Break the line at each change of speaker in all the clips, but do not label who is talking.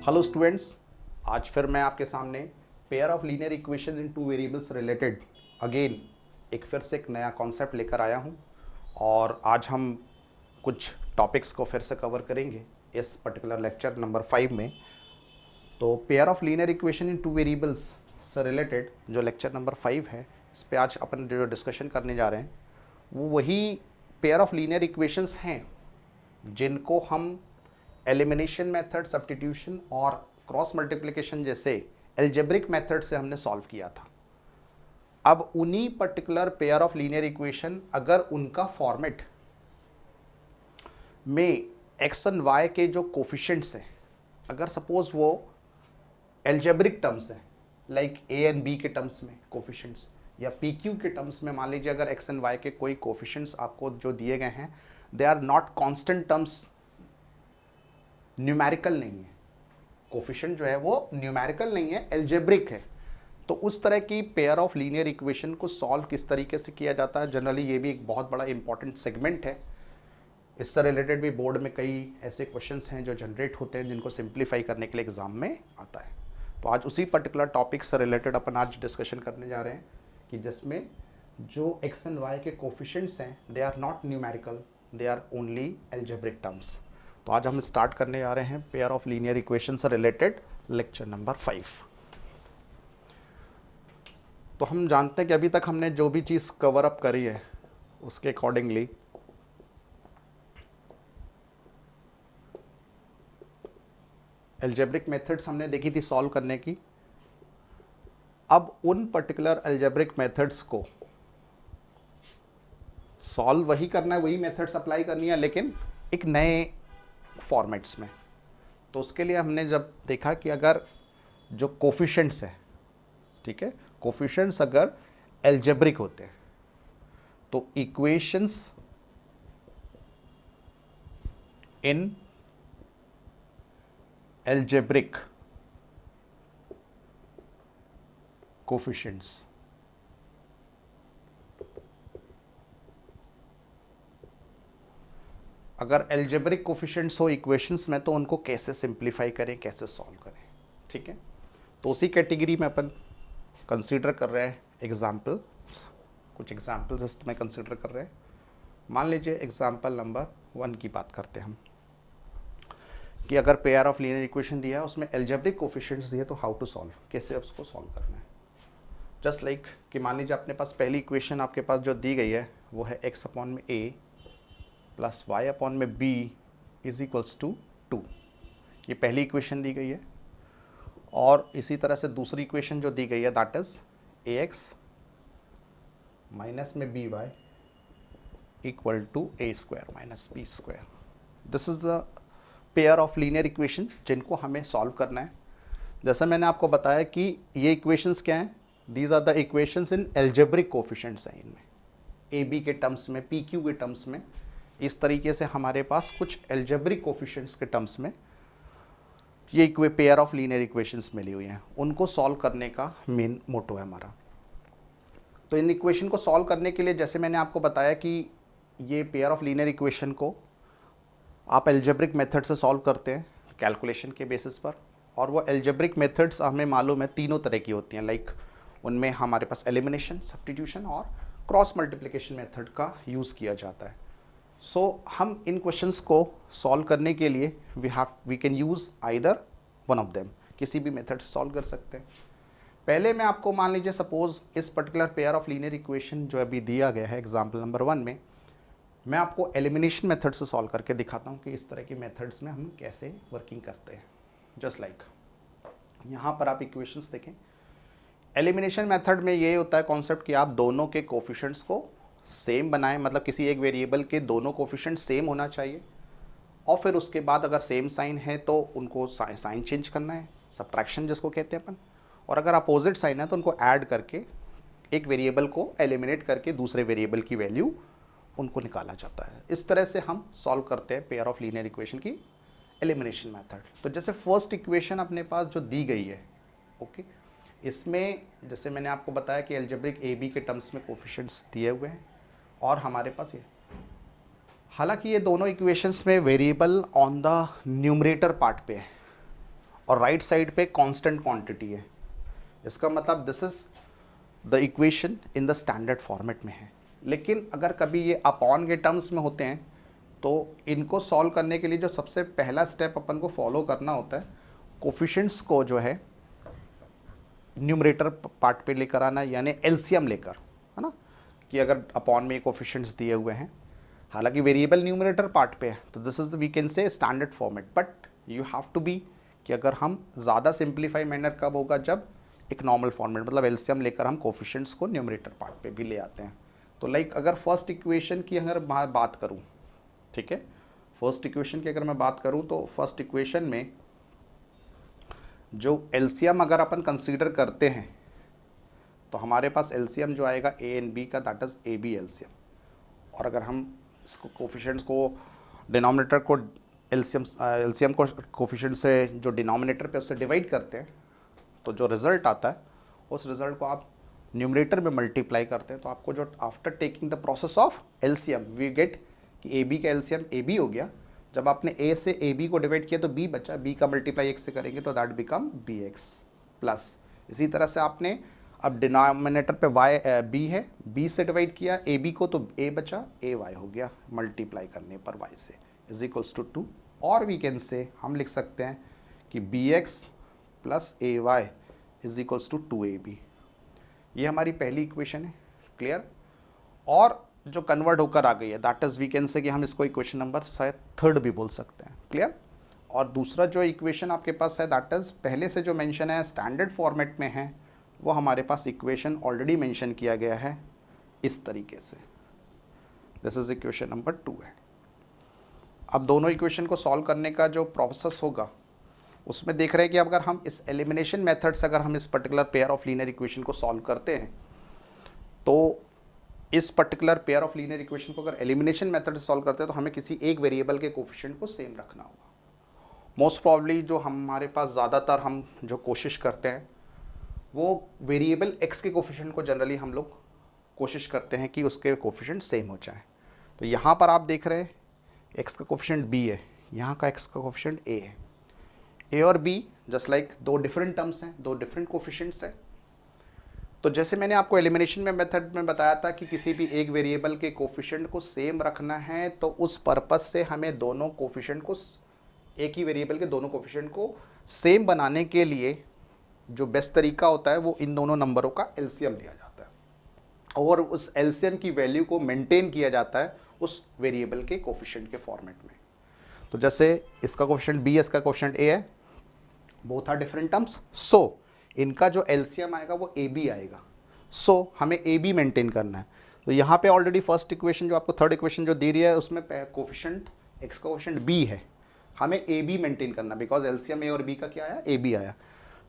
Hello students, आज फिर मैं आपके सामने pair of linear equation in two variables related again एक नया कॉन्सेप्ट लेकर आया हूं। और आज हम कुछ टॉपिक्स को फिर से कवर करेंगे इस पर्टिकुलर लेक्चर नंबर 5 में। तो pair of linear equation in two variables से रिलेटेड जो लेक्चर नंबर 5 है, इस पे आज अपन जो डिस्कशन करने जा रहे हैं वो वही पेयर ऑफ लीनियर इक्वेशंस हैं जिनको हम एलिमिनेशन मेथड, सब्स्टिट्यूशन और क्रॉस मल्टीप्लिकेशन जैसे एल्जेब्रिक मेथड से हमने सॉल्व किया था। अब उन्हीं particular pair of linear equation अगर उनका फॉर्मेट में एक्स एंड वाई के जो कोफिशिएंट्स हैं, अगर सपोज वो एल्जेब्रिक टर्म्स हैं लाइक ए एंड बी के टर्म्स में कोफिशिएंट्स, या पी क्यू के टर्म्स में मान लीजिए अगर एक्स एंड वाई के कोई कोफिशिएंट्स आपको जो दिए गए हैं, they are not constant terms, numerical नहीं है, कोफिशिएंट जो है वो न्यूमेरिकल नहीं है, एल्जेब्रिक है। तो उस तरह की पेयर ऑफ लीनियर इक्वेशन को सॉल्व किस तरीके से किया जाता है, जनरली ये भी एक बहुत बड़ा इंपॉर्टेंट सेगमेंट है। इससे रिलेटेड भी बोर्ड में कई ऐसे क्वेश्चंस हैं जो जनरेट होते हैं जिनको सिंप्लीफाई करने के लिए एग्जाम में आता है। तो आज उसी पर्टिकुलर टॉपिक से रिलेटेड अपन आज डिस्कशन करने जा रहे हैं कि जिसमें जो एक्स एंड वाई के कोफिशिएंट्स हैं they are not numerical, they are only algebraic terms. तो आज हम स्टार्ट करने जा रहे हैं पेयर ऑफ लीनियर इक्वेशन से रिलेटेड लेक्चर नंबर 5। तो हम जानते हैं कि अभी तक हमने जो भी चीज़ कवर अप करी है उसके अकॉर्डिंगली एल्जेब्रिक मेथड्स हमने देखी थी सॉल्व करने की। अब उन पर्टिकुलर एल्जेब्रिक मेथड्स को सॉल्व वही करना है, वही मेथड्स अप्लाई करनी है, लेकिन एक नए फॉर्मेट्स में। तो उसके लिए हमने जब देखा कि अगर जो कोफिशिएंट्स है, ठीक है, कोफिशिएंट्स अगर एल्जेब्रिक होते हैं तो इक्वेशंस इन एल्जेब्रिक कोफिशिएंट्स अगर एल्जेब्रिक कोफिशिएंट्स हो इक्वेशंस में तो उनको कैसे सिंप्लीफाई करें, कैसे सॉल्व करें, ठीक है। तो उसी कैटेगरी में अपन कंसीडर कर रहे हैं एग्जाम्पल्स, कुछ एग्जाम्पल्स इसमें कंसीडर कर रहे हैं। मान लीजिए एग्जाम्पल नंबर 1 की बात करते हैं हम कि अगर पेयर ऑफ लीनियर इक्वेशन दिया है उसमें एल्जेब्रिक कोफिशिएंट्स दिए तो हाउ टू सॉल्व, कैसे उसको सॉल्व करना है। जस्ट लाइक कि मान लीजिए अपने पास पहली इक्वेशन आपके पास जो दी गई है वो है एक्स अपॉन में ए प्लस वाई अपॉन में बी इज इक्वल्स टू 2। ये पहली इक्वेशन दी गई है। और इसी तरह से दूसरी इक्वेशन जो दी गई है that is A X minus में B Y equal to A square minus B square. This is the pair of linear equation जिनको हमें सॉल्व करना है। जैसा मैंने आपको बताया कि ये इक्वेशंस क्या हैं, these are the equations in algebraic coefficients हैं। इनमें ए बी के टर्म्स में, पी क्यू के टर्म्स में, इस तरीके से हमारे पास कुछ एल्जेब्रिक कोफिशिएंट्स के टर्म्स में ये पेयर ऑफ लीनियर इक्वेशंस मिली हुई हैं। उनको सॉल्व करने का मेन मोटो है हमारा। तो इन इक्वेशन को सॉल्व करने के लिए जैसे मैंने आपको बताया कि ये पेयर ऑफ लीनियर इक्वेशन को आप एल्जेब्रिक मेथड से सॉल्व करते हैं कैलकुलेशन के बेसिस पर। और वो एल्जेब्रिक मेथड्स हमें मालूम है तीनों तरह की होती हैं, लाइक उनमें हमारे पास एलिमिनेशन, सब्स्टिट्यूशन और क्रॉस मल्टीप्लिकेशन मेथड का यूज़ किया जाता है। सो हम इन क्वेश्चंस को सॉल्व करने के लिए we can use either one of them, किसी भी मेथड से सॉल्व कर सकते हैं। पहले मैं आपको मान लीजिए सपोज इस particular pair of linear equation जो अभी दिया गया है एग्जाम्पल नंबर 1 में, मैं आपको एलिमिनेशन मेथड से सॉल्व करके दिखाता हूँ कि इस तरह की मेथड्स में हम कैसे वर्किंग करते हैं। जस्ट लाइक यहाँ पर आप इक्वेशंस देखें। एलिमिनेशन मेथड में ये होता है कॉन्सेप्ट कि आप दोनों के कोफिशिएंट्स को सेम बनाएं, मतलब किसी एक वेरिएबल के दोनों कोफिशिएंट सेम होना चाहिए। और फिर उसके बाद अगर सेम साइन है तो उनको साइन चेंज करना है, सब्ट्रैक्शन जिसको कहते हैं अपन। और अगर अपोजिट साइन है तो उनको ऐड करके एक वेरिएबल को एलिमिनेट करके दूसरे वेरिएबल की वैल्यू उनको निकाला जाता है। इस तरह से हम सॉल्व करते हैं पेयर ऑफ लीनियर इक्वेशन की एलिमिनेशन मेथड। तो जैसे फर्स्ट इक्वेशन अपने पास जो दी गई है, ओके, इसमें जैसे मैंने आपको बताया कि एल्जेब्रिक ए बी के टर्म्स में कोफिशिएंट्स दिए हुए हैं और हमारे पास ये, हालांकि ये दोनों इक्वेशंस में variable on the numerator part पे है और राइट साइड पे कांस्टेंट क्वांटिटी है। इसका मतलब this is the equation in the standard format में है। लेकिन अगर कभी ये अपॉन के टर्म्स में होते हैं तो इनको सॉल्व करने के लिए जो सबसे पहला स्टेप अपन को फॉलो करना होता है, कोफिशिएंट्स को जो है न्यूमरेटर पार्ट पे लेकर आना, यानी एलसीएम लेकर, है ना, कि अगर अपॉन में कोफिशिएंट्स दिए हुए हैं, हालांकि वेरिएबल न्यूमरेटर पार्ट पे है, तो this is we can say standard format, but you have to be कि अगर हम ज़्यादा सिंप्लीफाई मैनर कब होगा, जब एक नॉर्मल फॉर्मेट मतलब एलसीएम लेकर हम कोफिशिएंट्स को न्यूमरेटर पार्ट पे भी ले आते हैं। तो लाइक अगर फर्स्ट इक्वेशन की अगर बात करूँ, ठीक है, फर्स्ट इक्वेशन की अगर मैं बात करूँ तो फर्स्ट इक्वेशन में जो एलसीएम अगर अपन कंसीडर करते हैं तो हमारे पास एलसीएम जो आएगा ए एंड बी का, that is a b LCM. और अगर हम इसको कोफिशिएंट्स को डिनोमिनेटर को एलसीएम को कोफिशिएंट से जो डिनोमिनेटर पे उससे डिवाइड करते हैं तो जो रिज़ल्ट आता है उस रिज़ल्ट को आप न्यूमरेटर में मल्टीप्लाई करते हैं, तो आपको जो after taking the process of LCM we get कि ए बी का एलसीएम ए बी हो गया। जब आपने ए से ए बी को डिवाइड किया तो बी बचा, बी का मल्टीप्लाई एक्स से करेंगे तो that become b x plus. इसी तरह से आपने अब डिनोमिनेटर पे वाई बी है, बी से डिवाइड किया ए बी को तो ए बचा, ए वाई हो गया मल्टीप्लाई करने पर वाई से, इज इक्वल्स टू 2। और वी कैन से हम लिख सकते हैं कि b x plus a y is equals to 2ab। ये हमारी पहली इक्वेशन है, क्लियर। और जो कन्वर्ट होकर आ गई है that is we can say कि हम इसको इक्वेशन नंबर शायद थर्ड भी बोल सकते हैं, क्लियर। और दूसरा जो इक्वेशन आपके पास है दैट इज पहले से जो मेंशन है स्टैंडर्ड फॉर्मेट में है, वो हमारे पास इक्वेशन ऑलरेडी मेंशन किया गया है इस तरीके से, दिस इज इक्वेशन नंबर 2 है। अब दोनों इक्वेशन को सॉल्व करने का जो प्रोसेस होगा उसमें देख रहे हैं कि अगर हम इस एलिमिनेशन मेथड से अगर हम इस particular pair of linear equation को सॉल्व करते हैं तो इस particular pair of linear equation को अगर एलिमिनेशन मेथड से सॉल्व करते हैं तो हमें किसी एक वेरिएबल के कोफिशिएंट को सेम रखना होगा। मोस्ट प्रॉब्ली जो हमारे पास ज़्यादातर हम जो कोशिश करते हैं वो वेरिएबल एक्स के कोफिशिएंट को जनरली हम लोग कोशिश करते हैं कि उसके कोफिशिएंट सेम हो जाए। तो यहाँ पर आप देख रहे हैं एक्स का कोफिशिएंट बी है, यहाँ का एक्स का कोफिशिएंट ए है। ए और बी जस्ट लाइक दो डिफरेंट टर्म्स हैं, दो डिफरेंट कोफिशिएंट्स हैं। तो जैसे मैंने आपको एलिमिनेशन में मेथड में बताया था कि किसी भी एक वेरिएबल के कोफिशिएंट को सेम रखना है, तो उस पर्पस से हमें दोनों कोफिशिएंट को, एक ही वेरिएबल के दोनों कोफिशिएंट को सेम बनाने के लिए जो बेस्ट तरीका होता है वो इन दोनों नंबरों का एलसीएम लिया जाता है और उस एलसीएम की वैल्यू को मेंटेन किया जाता है उस वेरिएबल के कोफिशिएंट के फॉर्मेट में। तो जैसे इसका कोफिशिएंट बी है, इसका कोफिशिएंट ए है, बोथ आर डिफरेंट टर्म्स, सो इनका जो एलसीएम आएगा वो ए बी आएगा। सो हमें ए बी मेंटेन करना है। तो यहाँ पे ऑलरेडी फर्स्ट इक्वेशन जो आपको थर्ड इक्वेशन जो दे रही है उसमें कोफिशिएंट एक्स का कोफिशिएंट बी है, हमें ए बी मेंटेन करना बिकॉज एलसीएम ए और बी का क्या आया, ए बी आया।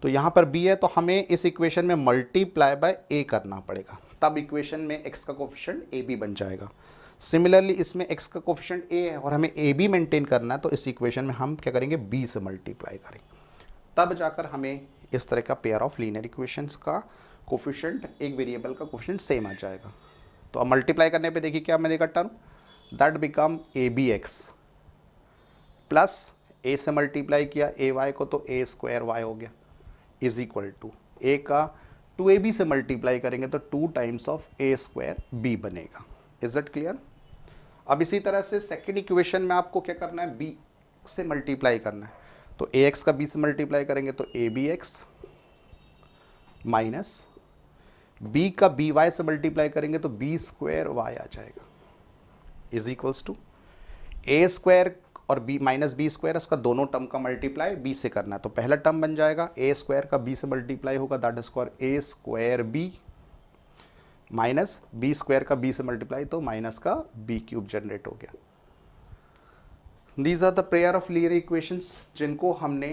तो यहाँ पर बी है तो हमें इस इक्वेशन में मल्टीप्लाई बाय ए करना पड़ेगा, तब इक्वेशन में एक्स का कोफिशिएंट ए बी बन जाएगा। सिमिलरली इसमें एक्स का कोफिशिएंट ए है और हमें ए बी मेंटेन करना है, तो इस इक्वेशन में हम क्या करेंगे, बी से मल्टीप्लाई करेंगे, तब जाकर हमें इस तरह का पेयर ऑफ लीनियर इक्वेशंस का कोफिशिएंट, एक वेरिएबल का कोफिशिएंट सेम आ जाएगा। तो अब मल्टीप्लाई करने पे देखिए क्या मिलेगा term, that become A B x plus A से मल्टीप्लाई किया ए वाई को तो ए स्क्वायर वाई हो गया इज इक्वल टू ए का 2ab से मल्टीप्लाई करेंगे तो 2 times of A square B बनेगा। Is it clear. अब इसी तरह से सेकेंड इक्वेशन में आपको क्या करना है, बी से मल्टीप्लाई करना है, तो ए एक्स का बी से मल्टीप्लाई करेंगे तो a B x minus B का बी वाई से मल्टीप्लाई करेंगे तो बी स्क्वायर वाई आ जाएगा is equals to A square और बी माइनस बी स्क्वायर, इसका दोनों टर्म का मल्टीप्लाई बी से करना है। तो पहला टर्म बन जाएगा ए स्क्वायर का बी से मल्टीप्लाई होगा that square a square b minus B square का बी से मल्टीप्लाई तो माइनस का बी क्यूब जनरेट हो गया। These are the pair of linear equations जिनको हमने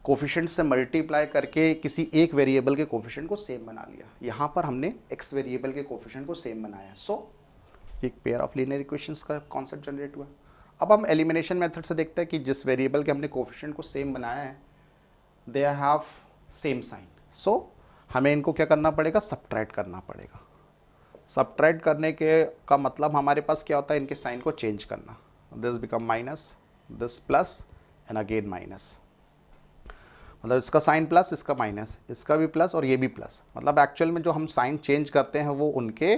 कोफिशिएंट से मल्टीप्लाई करके किसी एक वेरिएबल के कोफिशिएंट को सेम बना लिया। यहाँ पर हमने एक्स वेरिएबल के कोफिशिएंट को सेम बनाया, सो एक पेयर ऑफ लीनियर इक्वेशंस का कॉन्सेप्ट जनरेट हुआ। अब हम एलिमिनेशन मेथड से देखते हैं कि जिस वेरिएबल के हमने कोफिशिएंट को सेम बनाया है दे हैव सेम साइन, सो हमें इनको क्या करना पड़ेगा, सब्ट्रैक्ट करना पड़ेगा। सब्ट्रैक्ट करने के का मतलब हमारे पास क्या होता है, इनके साइन को चेंज करना, this become minus, this plus and again minus. मतलब इसका साइन प्लस, इसका माइनस, इसका भी प्लस और ये भी प्लस। मतलब एक्चुअल में जो हम साइन चेंज करते हैं वो उनके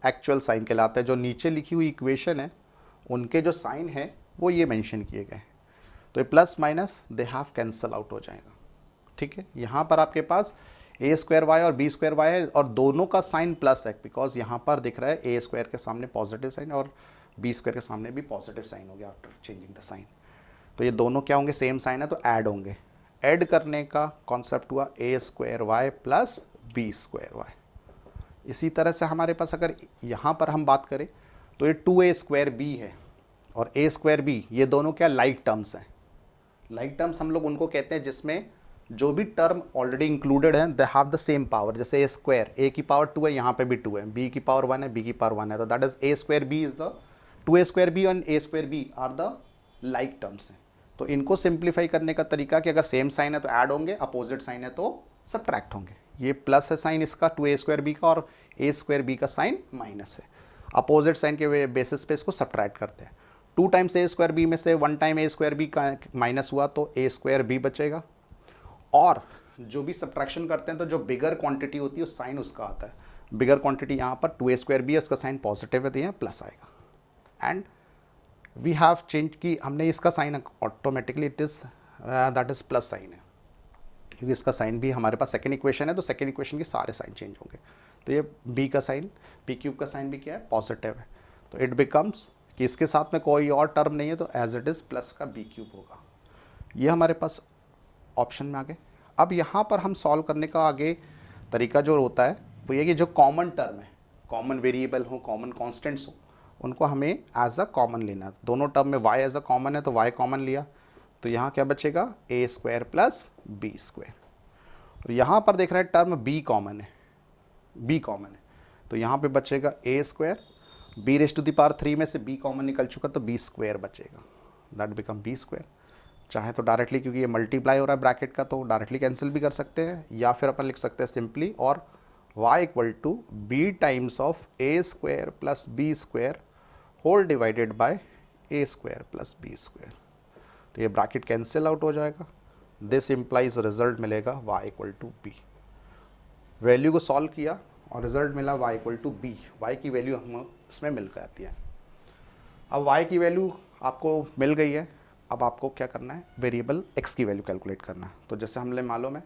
एक्चुअल साइन कहलाते हैं। जो नीचे लिखी हुई इक्वेशन है उनके जो साइन है वो ये मेंशन किए गए हैं। तो ये plus minus they have cancel out हो जाएगा। ठीक है, यहाँ पर आपके पास ए स्क्वायर वाई और बी स्क्वायर वाई है और दोनों का साइन प्लस है, बिकॉज यहाँ पर दिख रहा है ए स्क्वायर के सामने पॉजिटिव साइन और बी स्क्वायर के सामने भी पॉजिटिव साइन हो गया आफ्टर चेंजिंग द साइन। तो ये दोनों क्या होंगे, सेम साइन है तो ऐड होंगे। ऐड करने का कॉन्सेप्ट हुआ A square Y plus B square Y. इसी तरह से हमारे पास अगर यहाँ पर हम बात करें तो ये 2a स्क्वायर बी है और a स्क्वायर बी, ये दोनों क्या लाइक टर्म्स हैं। लाइक टर्म्स हम लोग उनको कहते हैं जिसमें जो भी टर्म ऑलरेडी इंक्लूडेड है they have the same power. जैसे a स्क्वायर, a की पावर 2 है, यहाँ पे भी 2 है, b की पावर 1 है, b की पावर 1 है, तो that is a square b is the 2a square b and a square b are the like terms हैं। तो इनको सिंप्लीफाई करने का तरीका कि अगर सेम साइन है तो ऐड होंगे, अपोजिट साइन है तो सब्ट्रैक्ट होंगे। ये प्लस है साइन इसका 2a स्क्वायर बी का और a स्क्वायर बी का साइन माइनस है। अपोजिट साइन के बेसिस पे इसको सब्ट्रैक्ट करते हैं। 2 टाइम्स a स्क्वायर बी में से 1 टाइम a स्क्वायर बी का माइनस हुआ तो a स्क्वायर बी बचेगा। और जो भी सब्ट्रैक्शन करते हैं तो जो बिगर क्वांटिटी होती है उस साइन उसका आता है। बिगर क्वांटिटी यहाँ पर 2a स्क्वायर बी है, उसका साइन पॉजिटिव है तो यहाँ प्लस आएगा। एंड वी हैव चेंज की हमने इसका sign automatically it is that is plus sign है, क्योंकि इसका साइन भी हमारे पास सेकेंड इक्वेशन है तो सेकेंड इक्वेशन के सारे साइन चेंज होंगे। तो ये b का साइन, p क्यूब का साइन भी क्या है, पॉजिटिव है। तो इट बिकम्स कि इसके साथ में कोई और टर्म नहीं है तो एज इट इज़ प्लस का b क्यूब होगा। ये हमारे पास ऑप्शन में आ गए। अब यहाँ पर हम सॉल्व करने का आगे तरीका जो होता है वो ये कि जो कॉमन टर्म है, कॉमन वेरिएबल हो, कॉमन कॉन्स्टेंट्स हो, उनको हमें एज अ कॉमन लेना है। दोनों टर्म में y एज अ कॉमन है तो y कॉमन लिया, तो यहाँ क्या बचेगा, a square plus B square. और यहाँ पर देख रहे हैं टर्म b कॉमन है, b कॉमन है, तो यहाँ पे बचेगा a square, b raise to the power 3 में से b कॉमन निकल चुका तो b स्क्वायर बचेगा, दैट बिकम b स्क्वायर। चाहे तो डायरेक्टली, क्योंकि ये मल्टीप्लाई हो रहा है ब्रैकेट का, तो डायरेक्टली कैंसिल भी कर सकते हैं, या फिर अपन लिख सकते हैं सिंपली और y equal to b times of a square plus b square whole divided by a square plus b square. तो ये ब्रैकेट कैंसिल आउट हो जाएगा। दिस इम्प्लाइज रिजल्ट मिलेगा y equal to b। Value को solve किया और result मिला y equal to b। y की वैल्यू हम इसमें मिल जाती है। अब y की वैल्यू आपको मिल गई है, अब आपको क्या करना है, वेरिएबल x की वैल्यू कैलकुलेट करना है। तो जैसे हमें मालूम है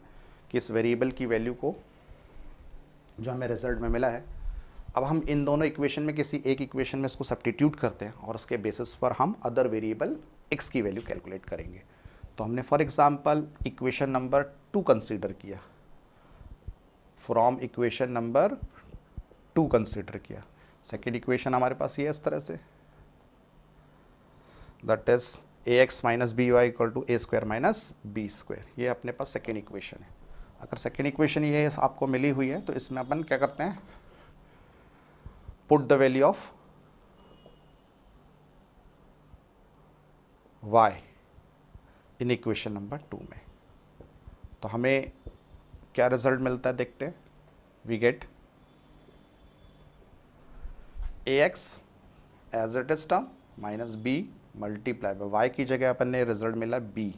कि इस वेरिएबल की वैल्यू को जो हमें रिजल्ट में मिला है, अब हम इन दोनों इक्वेशन में किसी एक इक्वेशन में इसको सब्स्टिट्यूट करते हैं और उसके बेसिस पर हम अदर वेरिएबल x की वैल्यू कैलकुलेट करेंगे। तो हमने for example equation number 2 consider किया, फ्रॉम इक्वेशन नंबर 2 कंसीडर किया। सेकेंड इक्वेशन हमारे पास ये इस तरह से, that is ax minus b Y equal to a square minus B square. ये अपने पास सेकेंड इक्वेशन है। अगर सेकेंड इक्वेशन ये आपको मिली हुई है तो इसमें अपन क्या करते हैं, put the value of y in equation number 2 में। तो हमें क्या रिजल्ट मिलता है देखते हैं। We get ax as it is term minus b multiply by y की जगह अपन ने रिजल्ट मिला b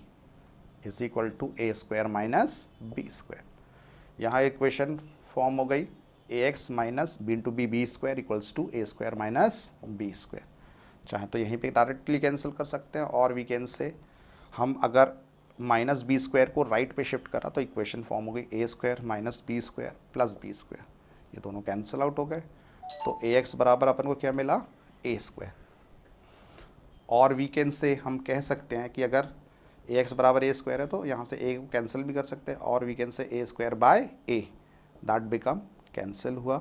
is equal to a square minus B square. यहाँ इक्वेशन फॉर्म हो गई ax minus b into b square equals to a square minus B square. चाहे तो यहीं पे डायरेक्टली कैंसिल कर सकते हैं और वी कैन से हम अगर माइनस बी स्क्वायर को राइट पे शिफ्ट करा तो इक्वेशन फॉर्म हो गई a square minus B square plus B square. ये दोनों कैंसिल आउट हो गए तो ax बराबर अपन को क्या मिला, a स्क्वायर। और वी कैन से हम कह सकते हैं कि अगर ax बराबर a स्क्वायर है तो यहाँ से a को कैंसिल भी कर सकते हैं और we can say a square by a, that become cancel हुआ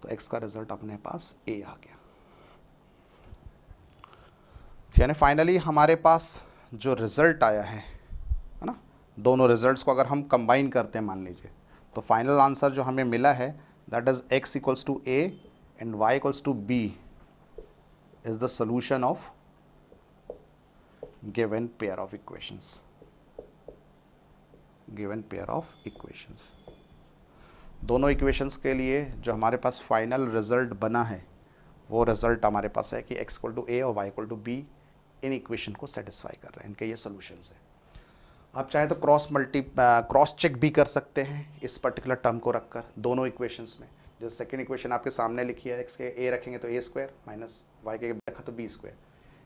तो x का रिजल्ट अपने पास a आ गया। यानी फाइनली हमारे पास जो रिजल्ट आया है ना, दोनों रिजल्ट्स को अगर हम कंबाइन करते हैं मान लीजिए, तो फाइनल आंसर जो हमें मिला है that is x equals to a and y equals to b is the solution of given pair of equations. Given pair of equations, दोनों इक्वेशंस के लिए जो हमारे पास फाइनल रिजल्ट बना है वो रिजल्ट हमारे पास है कि x इक्वल टू a और y इक्वल टू b इन इक्वेशन को सेटिस्फाई कर रहे हैं, इनके ये सॉल्यूशंस हैं। आप चाहे तो क्रॉस चेक भी कर सकते हैं इस पर्टिकुलर टर्म को रखकर दोनों इक्वेशंस में। जो सेकंड इक्वेशन आपके सामने लिखी है, एक्स के ए रखेंगे तो ए स्क्वायर माइनस वाई के रखा तो बी स्क्वायर,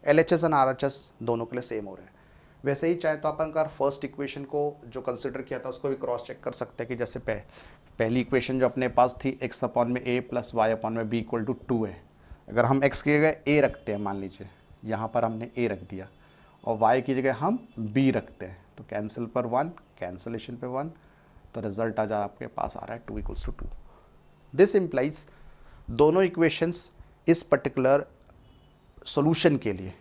LHS और RHS दोनों के लिए सेम हो रहा है। वैसे ही चाहे तो अपन का फर्स्ट इक्वेशन को जो कंसिडर किया था उसको भी क्रॉस चेक कर सकते हैं कि जैसे पहली इक्वेशन जो अपने पास थी एक्स अपॉन में ए प्लस वाई अपॉन में बी इक्वल टू 2 है। अगर हम एक्स की जगह ए रखते हैं, मान लीजिए यहाँ पर हमने ए रख दिया और वाई की जगह हम बी रखते हैं, तो कैंसिल पर 1, कैंसिलेशन पे 1, तो रिजल्ट आ जाए आपके पास आ रहा है 2 = 2। दिस इम्प्लाइज दोनों इक्वेशंस इस पर्टिकुलर सॉल्यूशन के लिए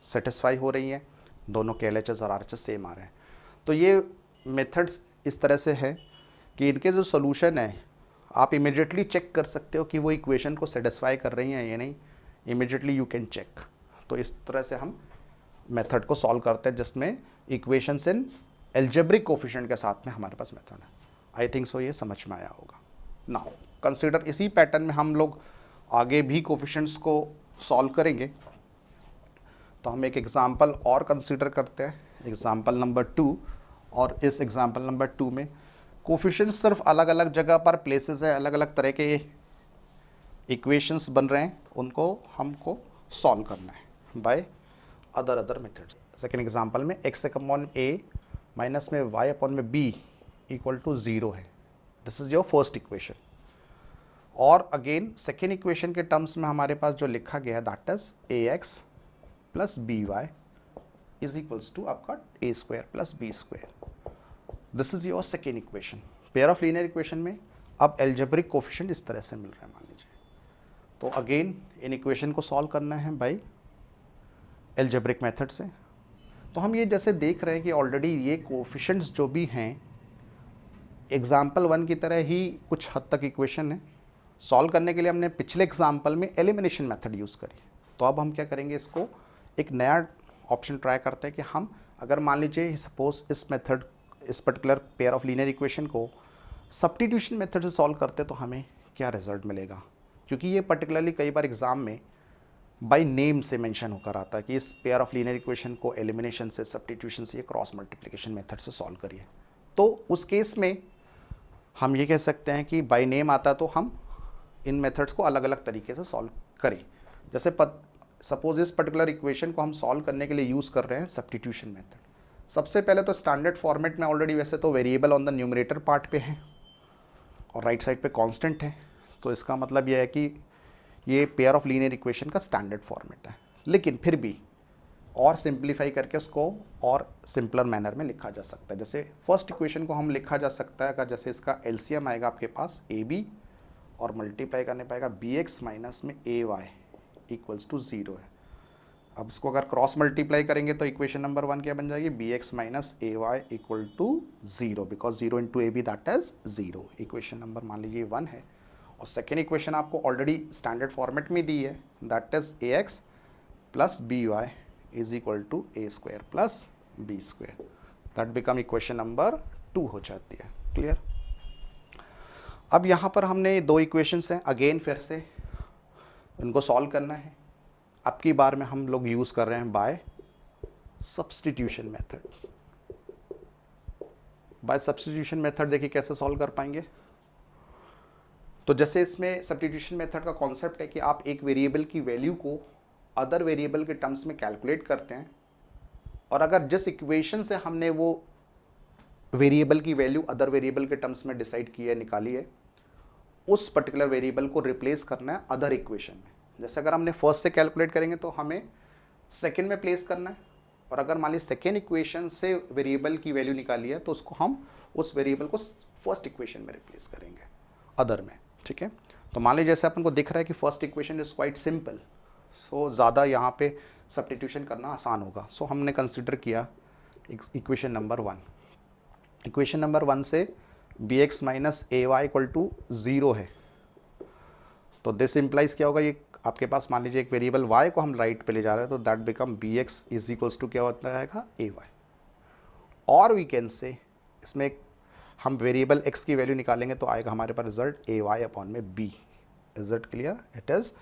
सेटिस्फाई हो रही हैं, दोनों के LHS और RHS सेम आ रहे हैं। तो ये मेथड्स इस तरह से है कि इनके जो सॉल्यूशन है आप इमीडिएटली चेक कर सकते हो कि वो इक्वेशन को सेटिस्फाई कर रही हैं या नहीं, इमीडिएटली यू कैन चेक। तो इस तरह से हम मेथड को सॉल्व करते हैं जिसमें इक्वेशंस इन एल्जेब्रिक कोफिशिएंट के साथ में हमारे पास मेथड है। आई थिंक सो ये समझ में आया होगा। नाउ कंसीडर इसी पैटर्न में हम लोग आगे भी कोफिशिएंट्स को सॉल्व करेंगे। तो हम एक एग्जाम्पल और कंसीडर करते हैं, एग्जाम्पल नंबर 2। और इस एग्जाम्पल नंबर 2 में कोफिशिएंट्स सिर्फ अलग अलग जगह पर प्लेसेस है, अलग अलग तरह के इक्वेशंस बन रहे हैं, उनको हमको सॉल्व करना है by other methods. Second example में एक्स अपॉन ए माइनस में वाई अपॉन में बी इक्वल टू 0 है। This is your first equation. और अगेन सेकेंड इक्वेशन के टर्म्स में हमारे पास जो लिखा गया है that is A x plus B Y is equals to आपका A square plus B square. This is your second equation. Pair of linear equation में अब एल्जेब्रिक कोफिशिएंट इस तरह से मिल रहे हैं मान लीजिए। तो अगेन इन इक्वेशन को सॉल्व करना है बाय एल्जेब्रिक मेथड से। तो हम ये जैसे देख रहे हैं कि ऑलरेडी ये कोफिशिएंट्स जो भी हैं एग्जाम्पल 1 की तरह ही कुछ हद तक इक्वेशन है। सॉल्व करने के लिए हमने पिछले एग्जाम्पल में एलिमिनेशन मेथड यूज़ करी। तो अब हम क्या करेंगे, इसको एक नया ऑप्शन ट्राई करते हैं कि हम अगर मान लीजिए सपोज इस मेथड इस particular pair of linear equation को सब्स्टिट्यूशन मेथड से सॉल्व करते तो हमें क्या रिजल्ट मिलेगा। क्योंकि ये पर्टिकुलरली कई बार एग्जाम में बाय नेम से मेंशन होकर आता है कि इस पेयर ऑफ लीनियर इक्वेशन को एलिमिनेशन से, सब्स्टिट्यूशन से, क्रॉस मल्टीप्लिकेशन मेथड से सॉल्व करिए। तो उस केस में हम ये कह सकते हैं कि बाय नेम आता तो हम इन मेथड्स को अलग अलग तरीके से सॉल्व करें। जैसे सपोज इस पर्टिकुलर इक्वेशन को हम सॉल्व करने के लिए यूज़ कर रहे हैं सब्स्टिट्यूशन मेथड। सबसे पहले तो स्टैंडर्ड फॉर्मेट में ऑलरेडी वैसे तो variable on the numerator part पे है और राइट साइड पे कांस्टेंट है, तो इसका मतलब यह है कि ये पेयर ऑफ लीनियर इक्वेशन का स्टैंडर्ड फॉर्मेट है। लेकिन फिर भी और सिंप्लीफाई करके उसको और सिंपलर मैनर में लिखा जा सकता है। जैसे फर्स्ट इक्वेशन को हम लिखा जा सकता है, अगर जैसे इसका एलसीएम आएगा आपके पास ए बी और मल्टीप्लाई करने पाएगा बी एक्स माइनस में ए वाई इक्वल्स टू 0 है। अब इसको अगर क्रॉस मल्टीप्लाई करेंगे तो इक्वेशन नंबर 1 क्या बन जाएगी, b x minus a y equal to 0 because 0 into a B that is 0। Equation number मान लीजिए 1 है। और सेकेंड इक्वेशन आपको ऑलरेडी स्टैंडर्ड फॉर्मेट में दी है that is A x plus B Y is equal to A square plus B square. That become equation number 2 हो जाती है। क्लियर। अब यहाँ पर हमने दो इक्वेशंस हैं, अगेन फिर से इनको सॉल्व करना है। अब की बार में हम लोग यूज़ कर रहे हैं by substitution method. By substitution method देखिए कैसे सॉल्व कर पाएंगे। तो जैसे इसमें सब्स्टिट्यूशन मेथड का कॉन्सेप्ट है कि आप एक वेरिएबल की वैल्यू को अदर वेरिएबल के टर्म्स में कैलकुलेट करते हैं और अगर जिस इक्वेशन से हमने वो वेरिएबल की वैल्यू अदर वेरिएबल के टर्म्स में डिसाइड की है, निकाली है, उस पर्टिकुलर वेरिएबल को रिप्लेस करना है अदर इक्वेशन में। जैसे अगर हमने फर्स्ट से कैलकुलेट करेंगे तो हमें सेकंड में प्लेस करना है, और अगर मान लीजिए सेकेंड इक्वेशन से वेरिएबल की वैल्यू निकाली है तो उसको हम उस वेरिएबल को फर्स्ट इक्वेशन में रिप्लेस करेंगे अदर में। ठीक है। तो मान लीजिए जैसे अपन को दिख रहा है कि first equation is quite simple, so ज़्यादा यहाँ पे सब्स्टिट्यूशन करना आसान होगा। सो हमने कंसिडर किया इक्वेशन नंबर 1। इक्वेशन नंबर 1 से b x minus a y equal to 0 है। तो दिस इम्प्लाइज क्या होगा, ये आपके पास मान लीजिए एक वेरिएबल y को हम राइट पे ले जा रहे हैं तो that become b x is equals to क्या होता है ए वाई। और वी कैन से इसमें हम वेरिएबल x की वैल्यू निकालेंगे तो आएगा हमारे पास रिजल्ट ए वाई अपॉन में b. Is it clear? It is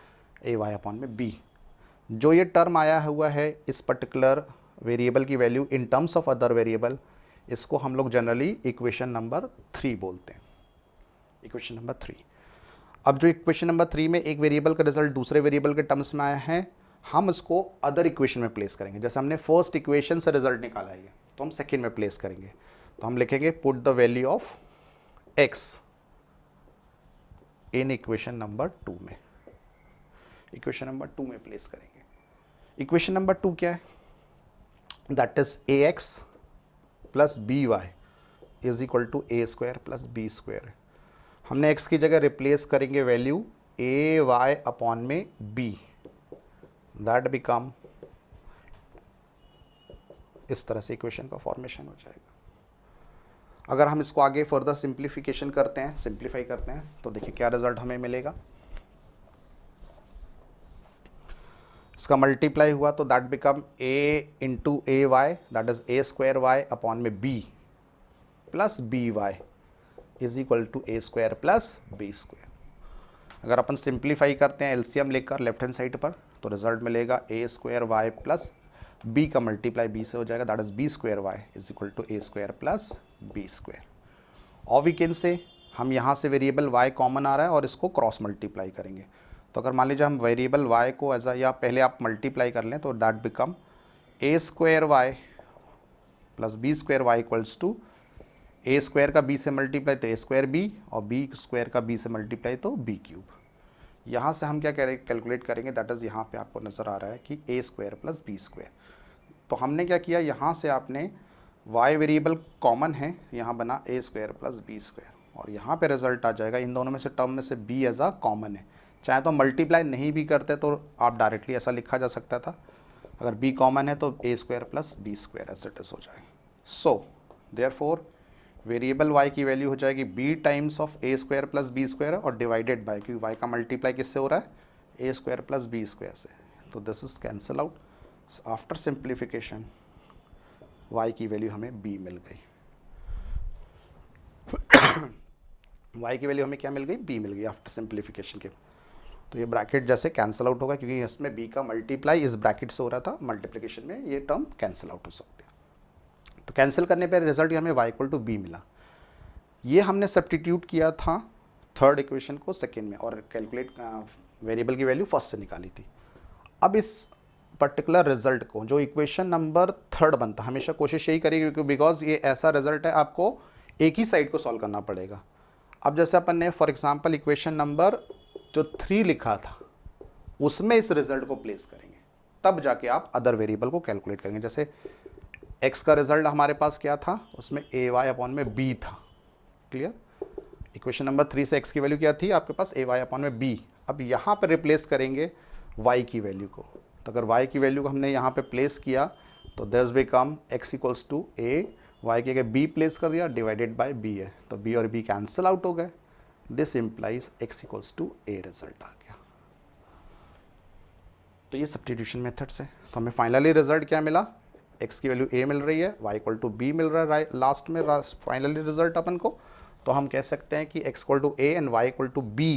a y upon में बी। जो ये टर्म आया हुआ है इस पर्टिकुलर वेरिएबल की value in terms of other variable, इसको हम लोग जनरली इक्वेशन नंबर 3 बोलते हैं, इक्वेशन नंबर 3। अब जो इक्वेशन नंबर 3 में एक वेरिएबल का रिजल्ट दूसरे वेरिएबल के टर्म्स में आया है, हम इसको अदर इक्वेशन में प्लेस करेंगे। जैसे हमने फर्स्ट इक्वेशन से रिजल्ट निकाला है तो हम सेकेंड में प्लेस करेंगे। तो हम लिखेंगे put the value of x in equation number 2 में, इक्वेशन नंबर 2 में प्लेस करेंगे। इक्वेशन नंबर 2 क्या है? That is A x plus B Y is equal to A square plus B square. हमने x की जगह रिप्लेस करेंगे वैल्यू ए वाई अपॉन में b, दैट बिकम, इस तरह से इक्वेशन का फॉर्मेशन हो जाएगा। अगर हम इसको आगे फर्दर सिंप्लीफिकेशन करते हैं, सिंप्लीफाई करते हैं, तो देखिए क्या रिजल्ट हमें मिलेगा। इसका मल्टीप्लाई हुआ तो that become a into a y, that is a square y upon में b plus B Y is equal to A square plus B square. अगर अपन सिंप्लीफाई करते हैं एलसीएम लेकर लेफ्ट हैंड साइड पर, तो रिजल्ट मिलेगा a square Y plus B का मल्टीप्लाई बी से हो जाएगा, that is b square y is equal to A square plus B square. और वी कैन से हम यहाँ से वेरिएबल वाई कॉमन आ रहा है और इसको क्रॉस मल्टीप्लाई करेंगे। तो अगर मान लीजिए हम वेरिएबल वाई को एज या पहले आप मल्टीप्लाई कर लें तो that become a square Y plus B square y equals to A square का बी से मल्टीप्लाई तो ए स्क्वायर बी, और बी स्क्वायर का बी से मल्टीप्लाई तो बी क्यूब। यहाँ से हम क्या कैलकुलेट करेंगे, दैट इज़ यहाँ पे आपको नज़र आ रहा है कि ए स्क्वायर प्लस बी स्क्वायर। तो हमने क्या किया, यहाँ से आपने वाई वेरिएबल कॉमन है, यहाँ बना ए स्क्वायर प्लस बी स्क्वायर, और यहाँ पे रिजल्ट आ जाएगा इन दोनों में से टर्म में से बी एज अ कॉमन है। चाहे तो मल्टीप्लाई नहीं भी करते तो आप डायरेक्टली ऐसा लिखा जा सकता था, अगर बी कॉमन है तो ए square plus B square as it is हो जाएगा। सो देयरफॉर वेरिएबल y की वैल्यू हो जाएगी b times of A square plus B square और डिवाइडेड बाय, क्योंकि y का मल्टीप्लाई किससे हो रहा है, A square plus B square से। तो this is cancel out. After simplification y की वैल्यू हमें b मिल गई। y की वैल्यू हमें क्या मिल गई, b मिल गई आफ्टर सिंप्लीफिकेशन के। तो ये ब्रैकेट जैसे कैंसिल आउट होगा, क्योंकि इसमें b का मल्टीप्लाई इस ब्रैकेट से हो रहा था, मल्टीप्लिकेशन में ये टर्म कैंसिल आउट हो सकते हैं। तो कैंसिल करने पर रिजल्ट हमें y इक्वल टू बी मिला। ये हमने सब्स्टिट्यूट किया था थर्ड इक्वेशन को सेकेंड में, और कैलकुलेट वेरिएबल की वैल्यू फर्स्ट से निकाली थी। अब इस पर्टिकुलर रिजल्ट को जो इक्वेशन नंबर थर्ड बनता, हमेशा कोशिश यही करिए, क्योंकि बिकॉज ये ऐसा रिजल्ट है आपको एक ही साइड को सॉल्व करना पड़ेगा। अब जैसे अपन ने फॉर एग्जांपल इक्वेशन नंबर जो 3 लिखा था उसमें इस रिजल्ट को प्लेस करेंगे, तब जाके आप अदर वेरिएबल को कैलकुलेट करेंगे। जैसे x का रिजल्ट हमारे पास क्या था, उसमें ए वाई अपॉन में b था, क्लियर। इक्वेशन नंबर 3 से x की वैल्यू क्या थी आपके पास, ए वाई अपॉन में b। अब यहाँ पर रिप्लेस करेंगे y की वैल्यू को, तो अगर y की वैल्यू को हमने यहाँ पे प्लेस किया तो this become x equals to a, y की जगह b प्लेस कर दिया, डिवाइडेड बाय b है, तो b और b कैंसिल आउट हो गए। This implies x equals to a result आ गया। तो ये सब्स्टिट्यूशन मेथड से तो हमें फाइनली रिजल्ट क्या मिला, x की वैल्यू a मिल रही है, y इक्वल टू b मिल रहा है लास्ट में फाइनली रिजल्ट अपन को। तो हम कह सकते हैं कि x equal to a and y equal to b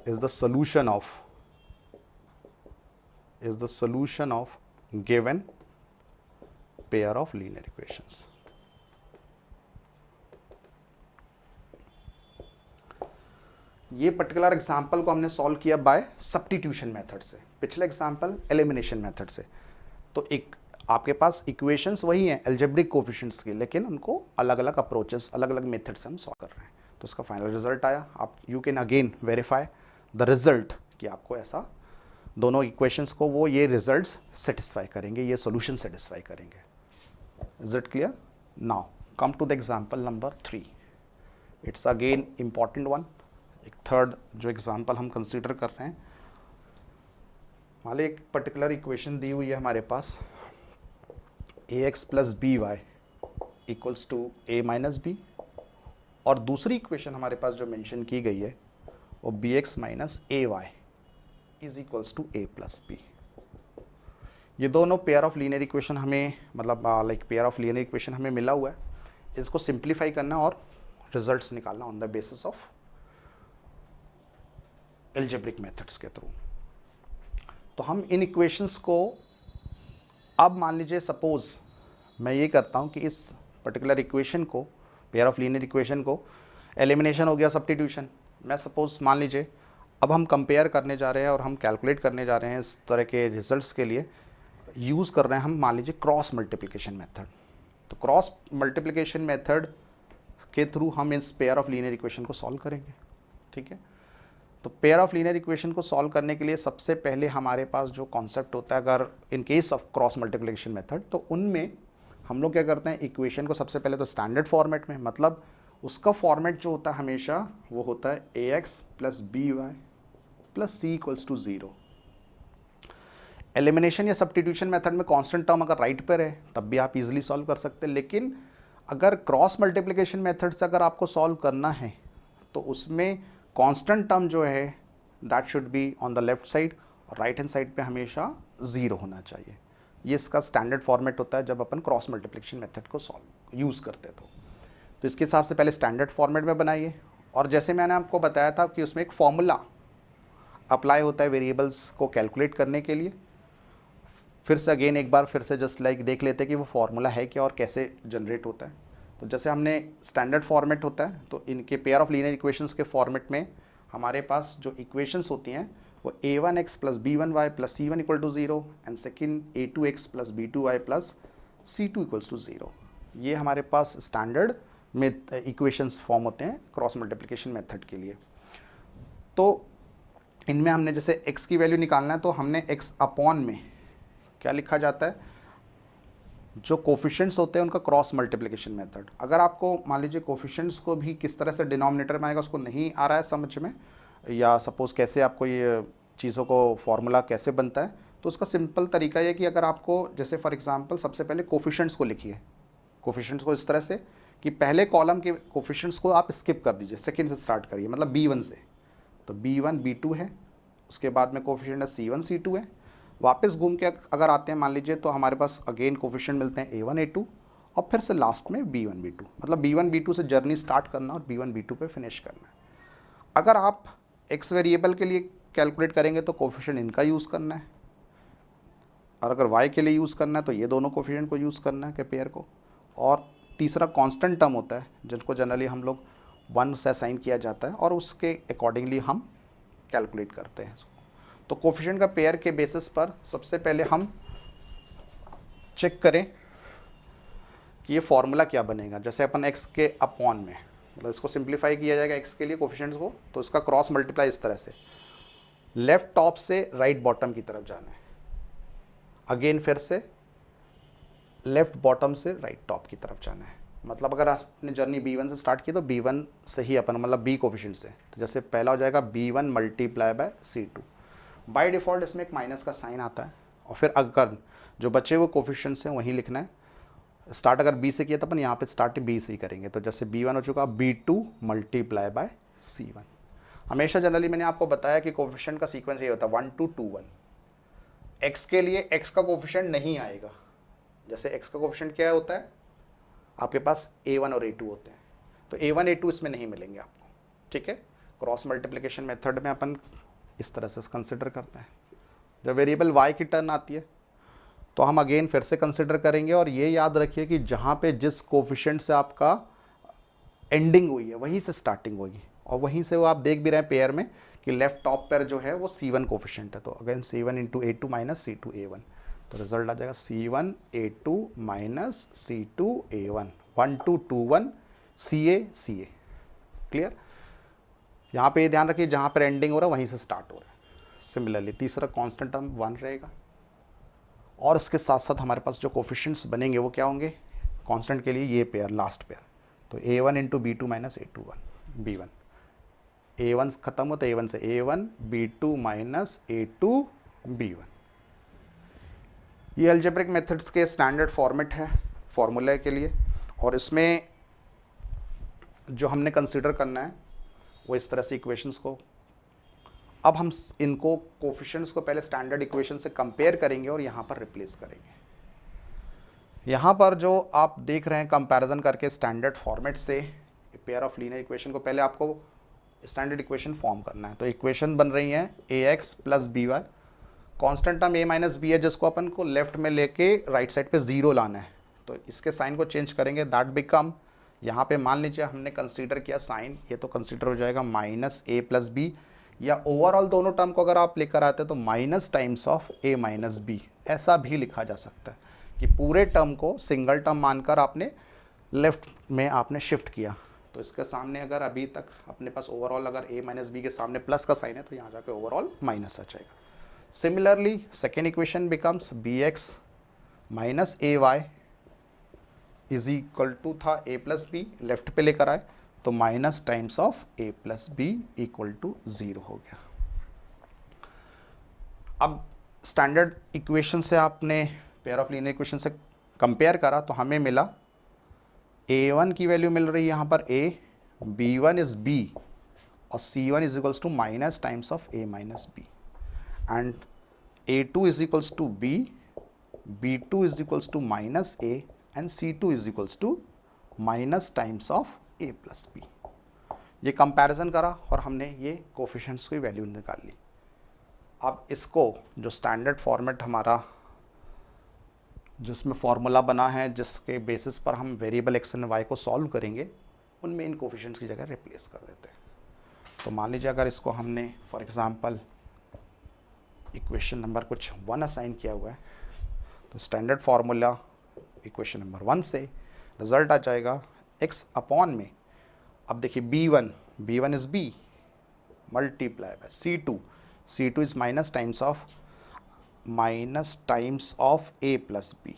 is the solution of given pair of linear equations. ये पर्टिकुलर एग्जाम्पल को हमने सॉल्व किया बाय सब्स्टिट्यूशन मेथड से, पिछला एग्जाम्पल एलिमिनेशन मेथड से। तो एक आपके पास इक्वेशंस वही हैं एल्जेब्रिक कोफिशिएंट्स की, लेकिन उनको अलग अलग अप्रोचेस, अलग अलग मेथड से हम सॉल्व कर रहे हैं। तो इसका फाइनल रिजल्ट आया। आप you can again verify the result कि आपको ऐसा दोनों इक्वेशंस को वो ये रिजल्ट्स सेटिस्फाई करेंगे, ये सॉल्यूशन सेटिस्फाई करेंगे। Is it clear? Now come to the example number 3। It's again important one. एक थर्ड जो एग्जाम्पल हम कंसिडर कर रहे हैं, मान ली एक पर्टिकुलर इक्वेशन दी हुई है हमारे पास, A x plus B Y equals to A minus B, और दूसरी इक्वेशन हमारे पास जो मेंशन की गई है वो b x minus a y is equals to a plus b. ये दोनों पेयर ऑफ लीनियर इक्वेशन हमें like pair of linear equation हमें मिला हुआ है। इसको सिंप्लीफाई करना और रिजल्ट्स निकालना on the basis of algebraic methods के थ्रू। तो हम इन इक्वेशंस को अब मान लीजिए सपोज मैं ये करता हूँ कि इस पर्टिकुलर इक्वेशन को, पेयर ऑफ लीनियर इक्वेशन को, एलिमिनेशन हो गया सब्स्टिट्यूशन। मैं सपोज मान लीजिए अब हम कंपेयर करने जा रहे हैं और हम कैलकुलेट करने जा रहे हैं इस तरह के रिजल्ट्स के लिए, यूज़ कर रहे हैं हम मान लीजिए क्रॉस मल्टीप्लिकेशन मेथड। तो क्रॉस मल्टीप्लिकेशन मेथड के थ्रू हम इस पेयर ऑफ लीनियर इक्वेशन को सॉल्व करेंगे, ठीक है। तो पेयर ऑफ लीनियर इक्वेशन को सॉल्व करने के लिए सबसे पहले हमारे पास जो कॉन्सेप्ट होता है, अगर in case of cross multiplication method, तो उनमें हम लोग क्या करते हैं, इक्वेशन को सबसे पहले तो स्टैंडर्ड फॉर्मेट में, मतलब उसका फॉर्मेट जो होता है हमेशा वो होता है ax plus B y plus c equals to 0। Elimination या सब्स्टिट्यूशन मेथड में कांस्टेंट टर्म अगर राइट पर है तब भी आप इजीली सॉल्व कर सकते हैं, लेकिन अगर क्रॉस मल्टीप्लिकेशन मेथड से अगर आपको सॉल्व करना है तो उसमें कांस्टेंट टर्म जो है that should be on the left side और राइट हैंड साइड पे हमेशा 0 होना चाहिए। ये इसका स्टैंडर्ड फॉर्मेट होता है जब अपन क्रॉस मल्टीप्लिकेशन मेथड को सॉल्व यूज़ करते तो इसके हिसाब से पहले स्टैंडर्ड फॉर्मेट में बनाइए। और जैसे मैंने आपको बताया था कि उसमें एक फॉर्मूला अप्लाई होता है वेरिएबल्स को कैलकुलेट करने के लिए। फिर से अगेन एक बार फिर से जस्ट लाइक देख लेते हैं कि वो फार्मूला है क्या और कैसे जनरेट होता है। तो जैसे हमने स्टैंडर्ड फॉर्मेट होता है, तो इनके पेयर ऑफ लीनियर इक्वेशंस के फॉर्मेट में हमारे पास जो इक्वेशंस होती हैं वो a1x plus b1y plus c1 equal to 0 and second a2x plus b2y plus c2 equals to 0। ये हमारे पास स्टैंडर्ड में इक्वेशंस फॉर्म होते हैं क्रॉस मल्टीप्लिकेशन मेथड के लिए। तो इनमें हमने जैसे x की वैल्यू निकालना है तो हमने x अपॉन में क्या लिखा जाता है, जो कोफिशिएंट्स होते हैं उनका क्रॉस मल्टीप्लिकेशन मेथड। अगर आपको मान लीजिए कोफिशिएंट्स को भी किस तरह से डिनोमिनेटर में आएगा उसको नहीं आ रहा है समझ में, या सपोज़ कैसे आपको ये चीज़ों को फॉर्मूला कैसे बनता है, तो उसका सिंपल तरीका ये कि अगर आपको जैसे फॉर एग्जांपल सबसे पहले कोफिशिएंट्स को लिखिए, कोफिशिएंट्स को इस तरह से कि पहले कॉलम के कोफिशिएंट्स को आप स्किप कर दीजिए, सेकेंड से स्टार्ट करिए, मतलब b1 से। तो b1 b2 है, उसके बाद में कोफिशिएंट c1 c2 है। वापस घूम के अगर आते हैं मान लीजिए तो हमारे पास अगेन कोफिशिएंट मिलते हैं a1 a2 और फिर से लास्ट में b1 b2, मतलब b1 b2 से जर्नी स्टार्ट करना और b1 b2 पे फिनिश करना है। अगर आप x वेरिएबल के लिए कैलकुलेट करेंगे तो कोफिशिएंट इनका यूज़ करना है, और अगर y के लिए यूज़ करना है तो ये दोनों कोफिशिएंट को यूज़ करना है के पेयर को। और तीसरा कांस्टेंट टर्म होता है जिनको जनरली हम लोग 1 से असाइन किया जाता है और उसके अकॉर्डिंगली हम कैलकुलेट करते हैं इसको। तो कोफिशिएंट का पेयर के बेसिस पर सबसे पहले हम चेक करें कि ये फॉर्मूला क्या बनेगा। जैसे अपन x के अपॉन में, मतलब इसको सिंप्लीफाई किया जाएगा x के लिए कोफिशिएंट्स को, तो इसका क्रॉस मल्टीप्लाई इस तरह से लेफ्ट टॉप से राइट बॉटम की तरफ जाना है, अगेन फिर से लेफ्ट बॉटम से राइट टॉप की तरफ जाना है। मतलब अगर आपने जर्नी b1 से स्टार्ट की तो b1 से ही अपन, मतलब b कोफिशिएंट से, तो जैसे पहला हो जाएगा b1 multiply by c2। By default इसमें एक माइनस का साइन आता है और फिर अगर जो बचे हुए कोफिशिएंट्स हैं वहीं लिखना है। स्टार्ट अगर b से किया तो अपन यहाँ पे स्टार्ट b से ही करेंगे। तो जैसे b1 हो चुका, b2 मल्टीप्लाई बाय c1। हमेशा जनरली मैंने आपको बताया कि कोफिशिएंट का सीक्वेंस ये होता है 1 2 2 1। x के लिए x का कोफिशिएंट नहीं आएगा। जैसे x का कोफिशिएंट क्या होता है, आपके पास a1 और a2 होते हैं, तो a1 a2 इसमें नहीं मिलेंगे आपको, ठीक है। क्रॉस मल्टीप्लिकेशन मेथड में अपन इस तरह से कंसिडर करते हैं। जब वेरिएबल y की टर्न आती है तो हम अगेन फिर से कंसिडर करेंगे, और ये याद रखिए कि जहाँ पे जिस कोफिशिएंट से आपका एंडिंग हुई है वहीं से स्टार्टिंग होगी, और वहीं से वो आप देख भी रहे हैं पेयर में कि लेफ्ट टॉप पेयर जो है वो c1 कोफिशिएंट है। तो again c1 into a2 minus c2 a1, तो रिजल्ट आ जाएगा c1 a2 minus c2 a1, 1 2 2 1 ca ca। Clear. यहाँ पे ये ध्यान रखिए जहाँ पर एंडिंग हो रहा है वहीं से स्टार्ट हो रहा है। सिमिलरली तीसरा कांस्टेंट टर्म 1 रहेगा, और इसके साथ साथ हमारे पास जो कोफिशिएंट्स बनेंगे वो क्या होंगे कांस्टेंट के लिए, ये पेयर लास्ट पेयर। तो a1 into b2 minus a2 b1, a1 खत्म हो तो a1 से a1 b2 minus a2 b1। ये अलजेब्रिक मेथड्स के स्टैंडर्ड फॉर्मेट है फॉर्मूले के लिए, और इसमें जो हमने कंसिडर करना है वो इस तरह से इक्वेशंस को, अब हम इनको कोफिशिएंट्स को पहले स्टैंडर्ड इक्वेशन से कंपेयर करेंगे और यहाँ पर रिप्लेस करेंगे। यहाँ पर जो आप देख रहे हैं कंपैरिजन करके स्टैंडर्ड फॉर्मेट से पेयर ऑफ लीनियर इक्वेशन को, पहले आपको स्टैंडर्ड इक्वेशन फॉर्म करना है। तो इक्वेशन बन रही है ax plus B y, constant term a minus b है जिसको अपन को लेफ्ट में लेके राइट साइड पे 0 लाना है, तो इसके साइन को चेंज करेंगे, दैट बिकम, यहाँ पे मान लीजिए हमने कंसीडर किया साइन, ये तो कंसीडर हो जाएगा माइनस ए प्लस बी, या ओवरऑल दोनों टर्म को अगर आप लेकर आते तो minus times of a minus b, ऐसा भी लिखा जा सकता है कि पूरे टर्म को सिंगल टर्म मानकर आपने लेफ्ट में आपने शिफ्ट किया। तो इसके सामने अगर अभी तक अपने पास ओवरऑल अगर a माइनस बी के सामने प्लस का साइन है तो यहाँ जाके ओवरऑल माइनस आ जाएगा। Similarly second equation becomes b x minus a y is equal to था a प्लस बी, लेफ्ट पे लेकर आए तो minus times of a plus b equal to 0 हो गया। अब स्टैंडर्ड इक्वेशन से आपने पेयर ऑफ लीनियर इक्वेशन से कंपेयर करा तो हमें मिला a1 की वैल्यू मिल रही है यहाँ पर a, b1 इज b और c1 is equals to minus times of a minus b, and a2 is equals to b, b2 is equals to minus a and c2 is equals to minus times of a plus b। ये comparison करा और हमने ये coefficients की value निकाल ली। अब इसको जो स्टैंडर्ड फॉर्मेट हमारा जिसमें फॉर्मूला बना है जिसके बेसिस पर हम वेरिएबल एक्स एंड वाई को सॉल्व करेंगे, उनमें इन कोफिशिएंट्स की जगह रिप्लेस कर देते हैं। तो मान लीजिए अगर इसको हमने फॉर एग्जांपल इक्वेशन नंबर कुछ 1 असाइन किया हुआ है तो स्टैंडर्ड फार्मूला इक्वेशन नंबर 1 से रिजल्ट आ जाएगा x अपॉन में, अब देखिए b1 is b multiply by c2 is minus times of a plus b.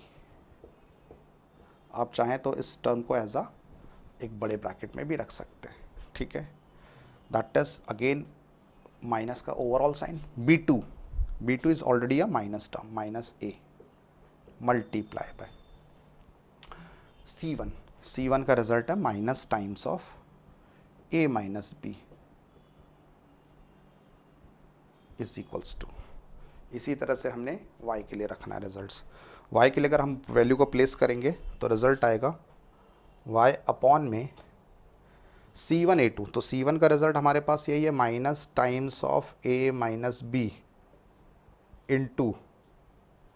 आप चाहें तो इस टर्म को एज एक बड़े ब्रैकेट में भी रख सकते हैं, ठीक है। दैट इज अगेन माइनस का overall sign, b2 is already a minus term, minus a multiply by c1 का रिजल्ट है minus times of a minus b is equals to, इसी तरह से हमने y के लिए रखना है रिजल्ट्स। y के लिए अगर हम वैल्यू को प्लेस करेंगे तो रिजल्ट आएगा y अपॉन में c1 a2, तो c1 का रिजल्ट हमारे पास यही है minus times of a minus b into,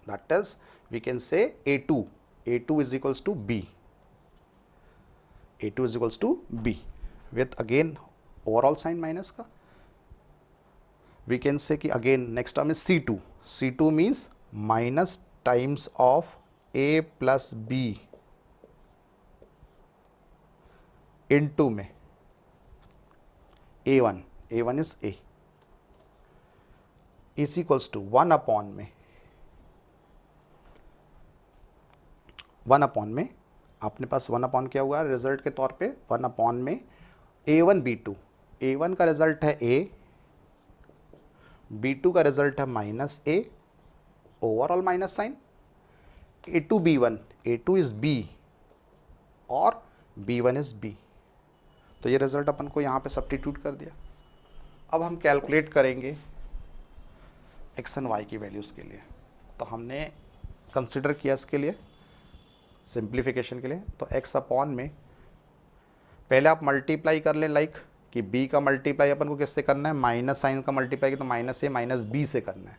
that is we can say a2 is equals to b, a2 is equals to b with again overall sign minus का। we can say कि again next term is c2 means minus times of a plus b into में a1 is a is equals to 1 upon में आपने पास 1 upon क्या हुआ है result के तौर पे, 1 अपॉन में a1 b2 का रिजल्ट है a, b2 का रिजल्ट है minus a, overall minus sign, a2 is b और b1 इज b। तो ये रिजल्ट अपन को यहाँ पे सब्स्टिट्यूट कर दिया। अब हम कैलकुलेट करेंगे x एंड y की वैल्यूज़ के लिए। तो हमने कंसिडर किया इसके लिए सिंप्लीफिकेशन के लिए, तो x अपॉन में पहले आप मल्टीप्लाई कर लें, लाइक कि b का मल्टीप्लाई अपन को किससे करना है, माइनस साइन का मल्टीप्लाई तो माइनस a माइनस b से करना है,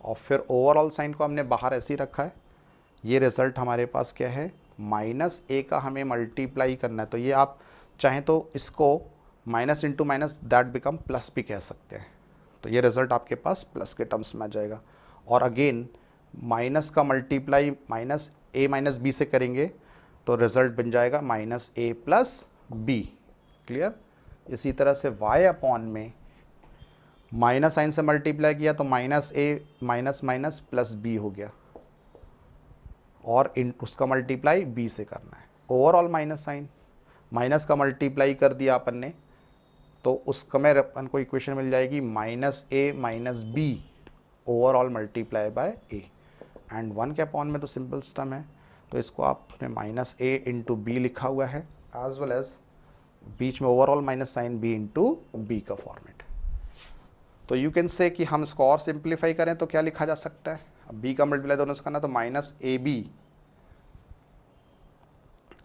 और फिर ओवरऑल साइन को हमने बाहर ऐसे ही रखा है। ये रिज़ल्ट हमारे पास क्या है, माइनस a का हमें मल्टीप्लाई करना है, तो ये आप चाहें तो इसको minus into minus that become plus भी कह सकते हैं। तो ये रिज़ल्ट आपके पास प्लस के टर्म्स में आ जाएगा, और अगेन माइनस का multiply minus a minus b से करेंगे तो रिज़ल्ट बन जाएगा minus a plus b। Clear. इसी तरह से y अपॉन में माइनस साइन से मल्टीप्लाई किया तो minus a minus minus plus b हो गया, और इन उसका मल्टीप्लाई b से करना है। ओवरऑल माइनस साइन, माइनस का मल्टीप्लाई कर दिया अपन ने तो उसका में अपन को इक्वेशन मिल जाएगी minus a minus b overall multiply by a, and 1 के अपॉन में तो सिंपल सिस्टम है, तो इसको आपने माइनस a इंटू बी लिखा हुआ है, एज वेल एज बीच में overall minus sign b into b का फॉर्मेट। तो यू कैन से कि हम इसको और सिंप्लीफाई करें तो क्या लिखा जा सकता है, अब b का मल्टीप्लाई दोनों से करना तो माइनस ए बी,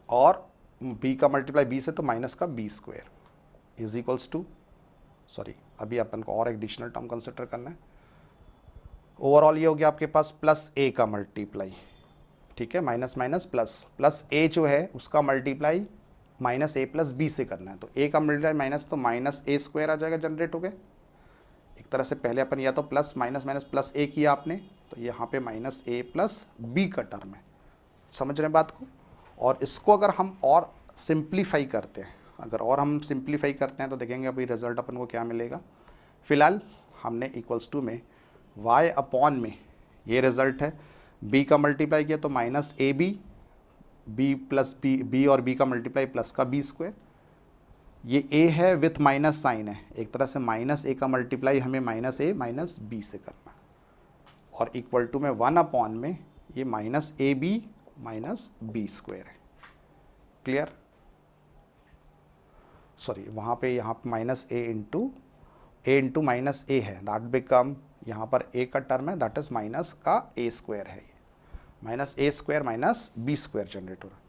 और b का मल्टीप्लाई b से तो माइनस का b square is equals to, sorry अभी अपन को और एडिशनल टर्म कंसिडर करना है। ओवरऑल ये हो गया आपके पास प्लस a का मल्टीप्लाई, ठीक है, माइनस माइनस प्लस, प्लस ए जो है उसका multiply minus a plus b से करना है, तो ए का मल्टीप्लाई माइनस, तो माइनस ए स्क्वायर आ जाएगा जनरेट हो गए। एक तरह से पहले अपन या तो प्लस माइनस माइनस प्लस ए किया आपने, तो यहाँ पे माइनस ए प्लस बी का टर्म है, समझ रहे हैं बात को। और इसको अगर हम और सिंप्लीफाई करते हैं, अगर और हम सिंप्लीफाई करते हैं तो देखेंगे अभी रिजल्ट अपन को क्या मिलेगा। फिलहाल हमने इक्वल्स टू में y अपॉन में ये रिजल्ट है, b का मल्टीप्लाई किया तो माइनस ए बी, बी प्लस बी और b का मल्टीप्लाई प्लस का बी स्क्वायर, ये a है विथ माइनस साइन है, एक तरह से माइनस ए का मल्टीप्लाई हमें माइनस ए माइनस बी से करना है, और इक्वल टू में 1 अपॉन में ये minus A B minus B square है। क्लियर, सॉरी वहाँ पे यहाँ पे minus a into minus a है, दैट बिकम यहाँ पर ए का टर्म है, दैट इज माइनस का ए स्क्वायर है, ये माइनस ए square minus B square generate हो रहा है।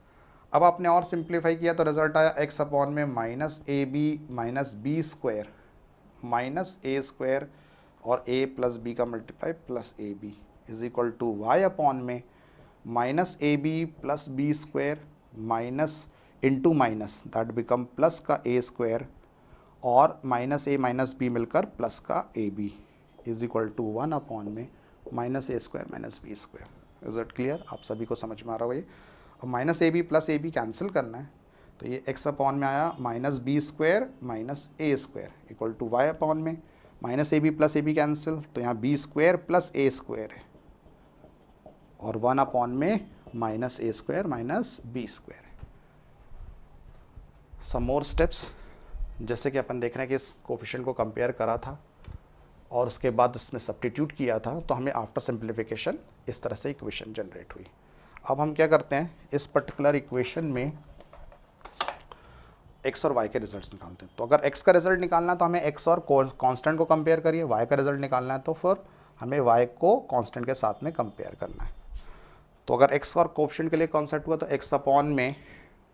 अब आपने और सिंप्लीफाई किया तो रिजल्ट आया एक्स अपॉन में minus A B minus B square minus A square और ए प्लस बी का multiply plus A B is equal to Y upon में minus A B plus B square minus into minus, that become plus का A square और minus A minus B मिलकर plus का A B is equal to 1 upon में minus A square minus B square. Is it clear, आप सभी को समझ में आ रहा हो ये। अब माइनस ए बी प्लस ए बी कैंसिल करना है, तो ये एक्स अपॉन में आया minus B square minus A square equal to Y upon में माइनस ए बी प्लस ए बी कैंसिल, तो यहाँ B square plus A square है और 1 अपॉन में माइनस ए स्क्वायर माइनस बी स्क्वायर है। सम मोर स्टेप्स, जैसे कि अपन देख रहे हैं कि इस कोफिशिएंट को कंपेयर करा था और उसके बाद इसमें सब्स्टिट्यूट किया था, तो हमें आफ्टर सिंप्लीफिकेशन इस तरह से इक्वेशन जनरेट हुई। अब हम क्या करते हैं, इस पर्टिकुलर इक्वेशन में x और y के रिजल्ट्स निकालते हैं। तो अगर x का रिजल्ट निकालना है तो हमें x और कांस्टेंट को कंपेयर करिए, y का रिजल्ट निकालना है तो फिर हमें y को कांस्टेंट के साथ में कंपेयर करना है। तो अगर x और कोफिशिएंट के लिए कॉन्सेप्ट हुआ तो x अपॉन में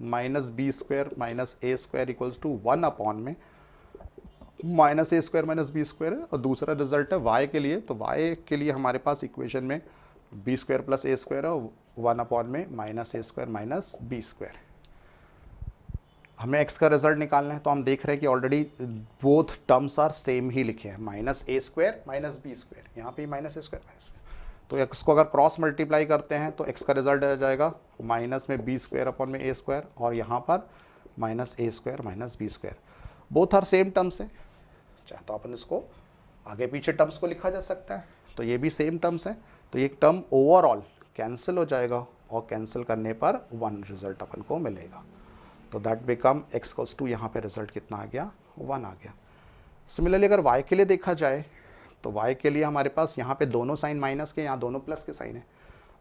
minus B square minus A square equals to 1 upon में माइनस ए स्क्वायर माइनस बी स्क्वायर है, और दूसरा रिजल्ट है y के लिए, तो y के लिए हमारे पास इक्वेशन में B square plus A square है, 1 अपॉन में माइनस ए स्क्वायर माइनस बी स्क्वायर। हमें x का रिजल्ट निकालना है, तो हम देख रहे हैं कि already both terms are same ही लिखे हैं, माइनस ए स्क्वायर माइनस बी स्क्वायर, यहाँ पे माइनस ए स्क्वायर माइनस, तो x को अगर क्रॉस मल्टीप्लाई करते हैं तो x का रिजल्ट आ जाएगा माइनस में बी स्क्वायर अपॉन में ए स्क्वायर, और यहाँ पर minus A square minus B square, both are same terms है। चाहे तो अपन इसको आगे पीछे टर्म्स को लिखा जा सकता है, तो ये भी सेम टर्म्स है, तो ये टर्म ओवरऑल कैंसिल हो जाएगा और कैंसिल करने पर 1 रिजल्ट अपन को मिलेगा, तो that become x equals to यहाँ पे रिजल्ट कितना आ गया, 1 आ गया। सिमिलरली अगर y के लिए देखा जाए तो y के लिए हमारे पास यहाँ पे दोनों साइन माइनस के, यहाँ दोनों प्लस के साइन है।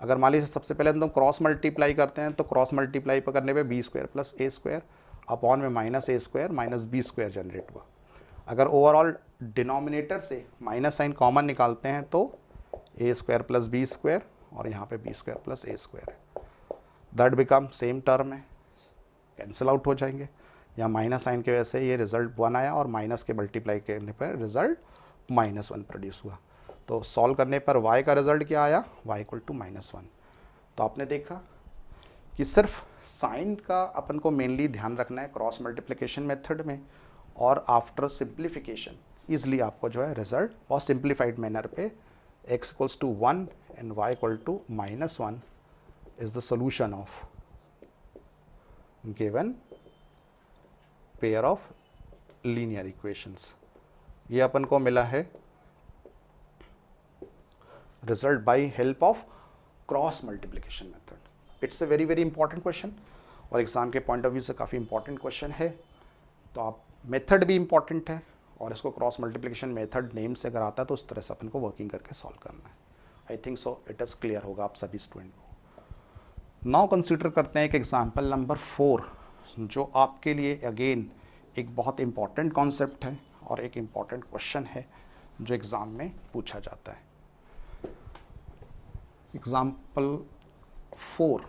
अगर मान लीजिए सबसे पहले हम क्रॉस मल्टीप्लाई करते हैं, तो क्रॉस मल्टीप्लाई पर करने पे B square plus A square upon में माइनस ए square minus B square generate हुआ। अगर ओवरऑल डिनोमिनेटर से माइनस साइन कॉमन निकालते हैं तो ए स्क्वायर प्लस बी स्क्वायर, और यहाँ पे B square plus A square है, दैट बिकम सेम टर्म है, कैंसिल आउट हो जाएंगे। यहाँ माइनस साइन की वजह से ये रिजल्ट 1 आया और माइनस के मल्टीप्लाई करने पर रिजल्ट -1 प्रोड्यूस हुआ। तो सॉल्व करने पर y का रिजल्ट क्या आया, y इक्वल टू -1। तो आपने देखा कि सिर्फ साइन का अपन को मेनली ध्यान रखना है क्रॉस मल्टीप्लिकेशन मेथड में, और आफ्टर सिंप्लीफिकेशन ईजिली आपको जो है रिजल्ट बहुत सिंप्लीफाइड मैनर पे x equals to 1 and y equal to -1 is the solution of given pair of linear equations. ये अपन को मिला है result by help of cross multiplication method. It's a very very important question और exam के point of view से काफ़ी important question है। तो आप मेथड भी इंपॉर्टेंट है और इसको क्रॉस मल्टीप्लिकेशन मेथड नेम से अगर आता है तो उस तरह से अपन को वर्किंग करके सॉल्व करना है। I think so it is clear होगा आप सभी स्टूडेंट को। नाउ कंसीडर करते हैं एक एग्जाम्पल नंबर 4 जो आपके लिए अगेन एक बहुत इंपॉर्टेंट कॉन्सेप्ट है और एक इम्पॉर्टेंट क्वेश्चन है जो एग्ज़ाम में पूछा जाता है। एग्जाम्पल 4